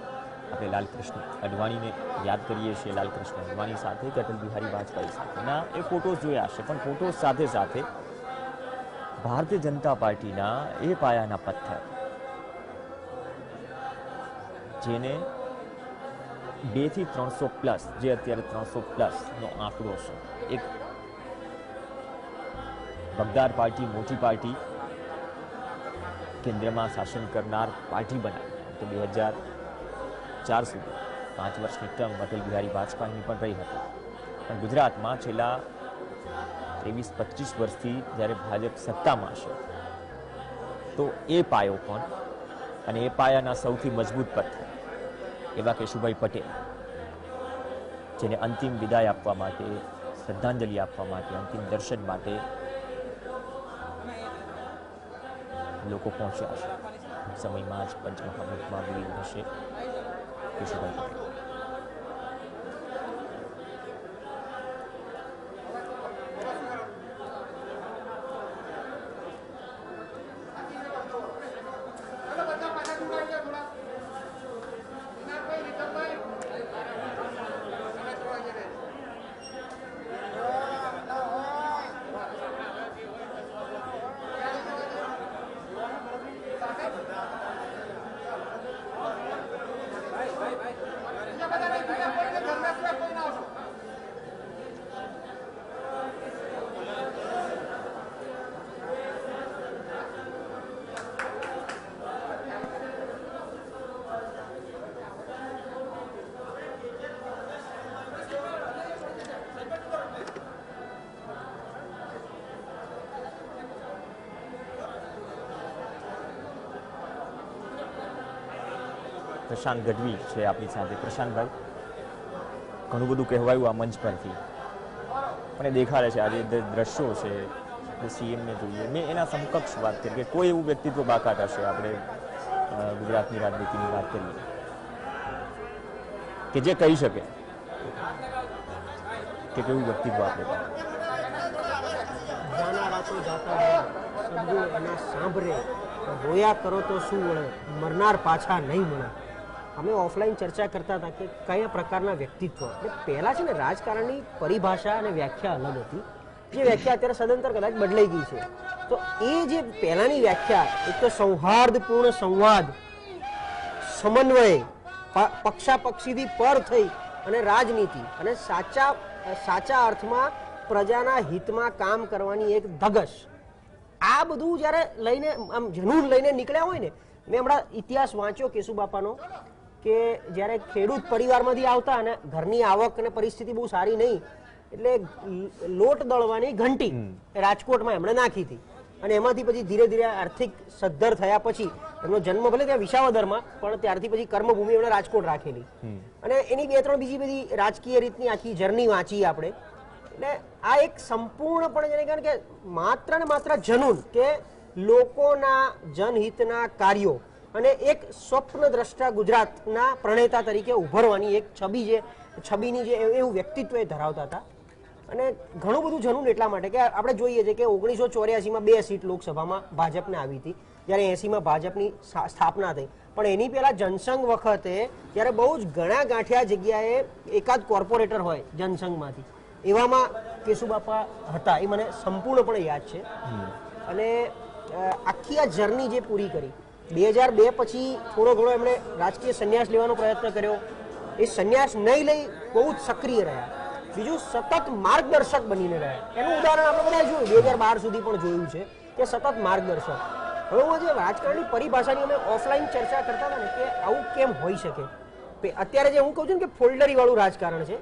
આપણે લાલકૃષ્ણ અડવાણીને યાદ કરીએ છીએ, લાલકૃષ્ણ અડવાણી સાથે કે અટલ બિહારી વાજપેયી સાથેના એ ફોટોઝ જોયા હશે, પણ ફોટોઝ સાથે સાથે ભારતીય જનતા પાર્ટીના એ પાયાના પથ્થર જેને 2 થી 300 પ્લસ, જે અત્યારે 300 પ્લસનો આંકડો છે, એક બગદાર પાર્ટી, મોટી પાર્ટી, કેન્દ્રમાં શાસન કરનાર પાર્ટી બનાવી. તો 2004 સુધી 5 વર્ષની ટર્મ અટલ બિહારી વાજપેયીની પણ રહી હતી. પણ ગુજરાતમાં છેલ્લા 23-25 વર્ષથી જ્યારે ભાજપ સત્તામાં છે, તો એ પાયો પણ અને એ પાયાના સૌથી મજબૂત પથ્થર એવા કેશુભાઈ પટેલ, જેને અંતિમ વિદાય આપવા માટે, શ્રદ્ધાંજલિ આપવા માટે, અંતિમ દર્શન માટે લોકો પહોંચ્યા છે. સમયમાં જ પંચમહાભૂતમાં વિલીન થશે કેશુભાઈ પટેલ. પ્રશાંત ગઢવી છે આપણી સાથે. પ્રશાંતભાઈ, ઘણું બધું કહેવાયું આ મંચ પરથી, પણ એ દેખાડે છે આજે દ્રશ્યો છે સીએમને જોઈએ, મેં એના સમકક્ષ વાત કરી કે કોઈ એવું વ્યક્તિત્વ બાકાત હશે, આપણે ગુજરાતની રાજનીતિની વાત કરીએ, કે જે કહી શકે કે કેવું વ્યક્તિત્વ આપણે જાનારા તો જાતા રહ્યા, સમજો એના સાંભળે, રોયા કરો તો શું વળે, મરનાર પાછા નહીં મળે. અમે ઓફલાઈન ચર્ચા કરતા હતા કે કયા પ્રકારના વ્યક્તિત્વ, એટલે પહેલાં છે ને રાજકારણની પરિભાષા અને વ્યાખ્યા અલગ હતી, જે વ્યાખ્યા અત્યારે સદંતર કદાચ બદલાઈ ગઈ છે. તો એ જે પહેલાંની વ્યાખ્યા, એક તો સૌહાર્દપૂર્ણ સંવાદ, સમન્વય, પક્ષાપક્ષીથી પર થઈ અને રાજનીતિ અને સાચા અર્થમાં પ્રજાના હિતમાં કામ કરવાની એક ધગશ, આ બધું જ્યારે લઈને આમ જનૂન લઈને નીકળ્યા હોય ને, મેં હમણાં ઇતિહાસ વાંચ્યો કેશુબાપાનો કે જ્યારે ખેડૂત પરિવારમાંથી આવતા અને ઘરની આવક અને પરિસ્થિતિ બહુ સારી નહીં, એટલે લોટ દળવાની ઘંટી રાજકોટમાં એમણે નાખી હતી અને એમાંથી પછી ધીરે ધીરે આર્થિક સદ્ધર થયા પછી એમનો જન્મ ભલે ત્યાં વિસાવદરમાં, પણ ત્યારથી પછી કર્મભૂમિ એમણે રાજકોટ રાખેલી અને એની 2-3 બીજી બધી રાજકીય રીતની આખી જર્ની વાંચી આપણે. એટલે આ એક સંપૂર્ણપણે જેને કહેવાય કે માત્ર ને માત્ર જનૂન કે લોકોના જનહિતના કાર્યો અને એક સ્વપ્ન દ્રષ્ટા ગુજરાતના પ્રણેતા તરીકે ઉભરવાની એક છબીની જે એવું વ્યક્તિત્વ એ ધરાવતા હતા. અને ઘણું બધું જનૂન એટલા માટે કે આપણે જોઈએ છીએ કે 1984માં 2 સીટ લોકસભામાં ભાજપને આવી હતી, જ્યારે 80માં ભાજપની સ્થાપના થઈ, પણ એની પહેલા જનસંઘ વખતે જ્યારે બહુ જ ઘણા ગાંઠિયા જગ્યાએ એકાદ કોર્પોરેટર હોય જનસંઘમાંથી, એવામાં કેશુબાપા હતા. એ મને સંપૂર્ણપણે યાદ છે. અને આખી આ જર્ની જે પૂરી કરી 2002 પછી થોડો ઘણો એમણે રાજકીય સંન્યાસ લેવાનો પ્રયત્ન કર્યો. એ સંન્યાસ નહીં લઈ બહુ જ સક્રિય રહ્યા. બીજું સતત માર્ગદર્શક બનીને રહ્યા. એનું ઉદાહરણ આપણે બધા જોયું, 2012 સુધી પણ જોયું છે કે સતત માર્ગદર્શક. હવે હું જે રાજકારણની પરિભાષાની અમે ઓફલાઈન ચર્ચા કરતા હતા ને કે આવું કેમ હોઈ શકે. અત્યારે જે હું કહું છું ને કે ફોલ્ડરી વાળું રાજકારણ છે,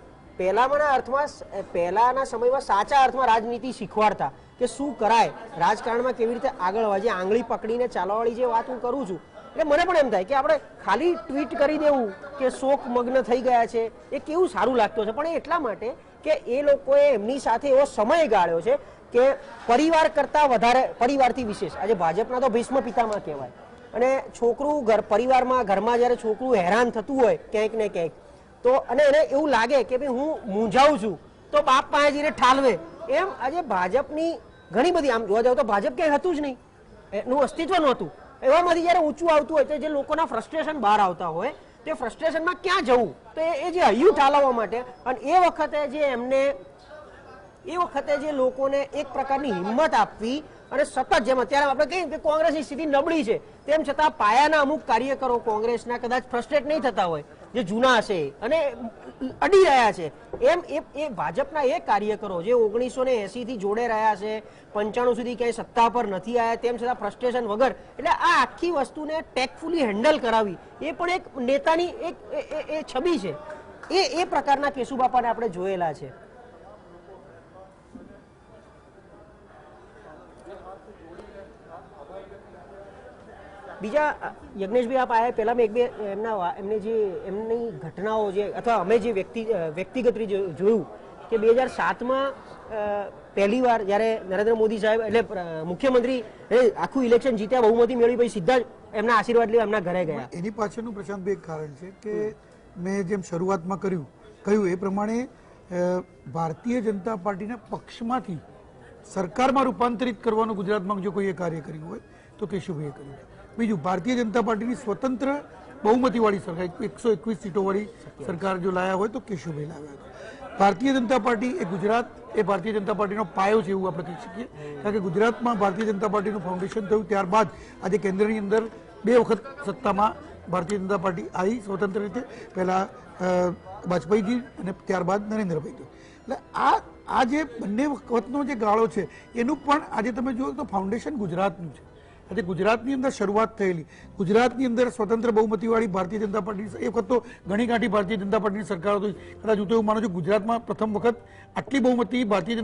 પહેલાના સમયમાં સાચા અર્થમાં રાજનીતિ શીખવાડતા કે શું કરાય, રાજકારણમાં કેવી રીતે આગળ વધે, આંગળી પકડીને ચાલવાવાળી જે વાત હું કરું છું. એટલે મને પણ એમ થાય કે આપણે ખાલી ટ્વીટ કરી દેવું કે શોક મગ્ન થઈ ગયા છે એ કેવું સારું લાગતું છે, પણ એ એટલા માટે કે એ લોકોએ એમની સાથે એવો સમય ગાળ્યો છે કે પરિવાર કરતા વધારે, પરિવારથી વિશેષ આજે ભાજપના તો ભીષ્મ પિતામાં કહેવાય. અને છોકરું ઘરમાં જ્યારે છોકરું હેરાન થતું હોય ક્યાંક ને ક્યાંક, તો અને એને એવું લાગે કે ભાઈ હું મૂંઝાઉં છું તો બાપ પાસે જઈને ઠાલવે. એમ આજે ભાજપની ઘણી બધી, આમ જોવા જાવ તો ભાજપ ક્યાંય હતું જ નહીં, એનું અસ્તિત્વ નહોતું. એવામાંથી જ્યારે ઊંચું આવતું હોય તો જે લોકોના ફ્રસ્ટ્રેશન બહાર આવતા હોય તે ફ્રસ્ટ્રેશનમાં ક્યાં જવું, તો એ જે હૈયું ઠાલવવા માટે. અને એ વખતે જે લોકોને એક પ્રકારની હિંમત આપવી અને સતત, જેમ અત્યારે આપણે કહીએ કે કોંગ્રેસની સ્થિતિ નબળી છે, તેમ છતાં પાયાના અમુક કાર્યકરો કોંગ્રેસના કદાચ ફ્રસ્ટ્રેટ નહીં થતા હોય, જે જૂના હશે અને અડી રહ્યા છે, એમ એ ભાજપના એ કાર્યકરો જે 1980 થી જોડે રહ્યા છે, 95 સુધી ક્યાંય સત્તા પર નથી આવ્યા, તેમ છતાં ફ્રસ્ટ્રેશન વગર, એટલે આ આખી વસ્તુને ટેકફુલી હેન્ડલ કરાવી એ પણ એક નેતાની એક છબી છે. એ પ્રકારના કેશુબાપાને આપણે જોયેલા છે. બીજા યજ્ઞેશભાઈ આપ આયા પહેલા મેં એક બે એમની ઘટનાઓ જે અથવા અમે જે વ્યક્તિગત રીતે જોયું કે 2007માં પહેલી વાર જ્યારે નરેન્દ્ર મોદી સાહેબ એટલે મુખ્યમંત્રી આખું ઇલેક્શન જીત્યા, બહુમતી મેળવી, પછી સીધા જ એમના આશીર્વાદ લેવા એમના ઘરે ગયા. એની પાછળનું પ્રશાંતભાઈ એક કારણ છે કે મેં જેમ શરૂઆતમાં કહ્યું એ પ્રમાણે ભારતીય જનતા પાર્ટીના પક્ષમાંથી સરકારમાં રૂપાંતરિત કરવાનું ગુજરાતમાં જો કોઈએ કાર્ય કર્યું હોય તો કેશુભાઈએ કર્યું. બીજું, ભારતીય જનતા પાર્ટીની સ્વતંત્ર બહુમતીવાળી સરકાર 121 સીટોવાળી સરકાર જો લાયા હોય તો કેશુભાઈ લાવ્યા હતા. ભારતીય જનતા પાર્ટી એ ગુજરાત એ ભારતીય જનતા પાર્ટીનો પાયો છે એવું આપણે કહી શકીએ, કારણ કે ગુજરાતમાં ભારતીય જનતા પાર્ટીનું ફાઉન્ડેશન થયું ત્યારબાદ આજે કેન્દ્રની અંદર 2 વખત સત્તામાં ભારતીય જનતા પાર્ટી આવી સ્વતંત્ર રીતે, પહેલા વાજપેયીજી અને ત્યારબાદ નરેન્દ્રભાઈ. એટલે આ જે બંને વખતનો જે ગાળો છે એનું પણ આજે તમે જુઓ તો ફાઉન્ડેશન ગુજરાતનું છે. આજે ગુજરાતની અંદર શરૂઆત થયેલી, ગુજરાતની અંદર સ્વતંત્ર બહુમતીવાળી ભારતીય જનતા પાર્ટી, એ વખત તો ઘણી ગાંઠી ભારતીય જનતા પાર્ટીની સરકાર હતી, કદાચ હું તો એવું માનું છું ગુજરાતમાં પ્રથમ વખત આટલી બહુમતી ભારતીય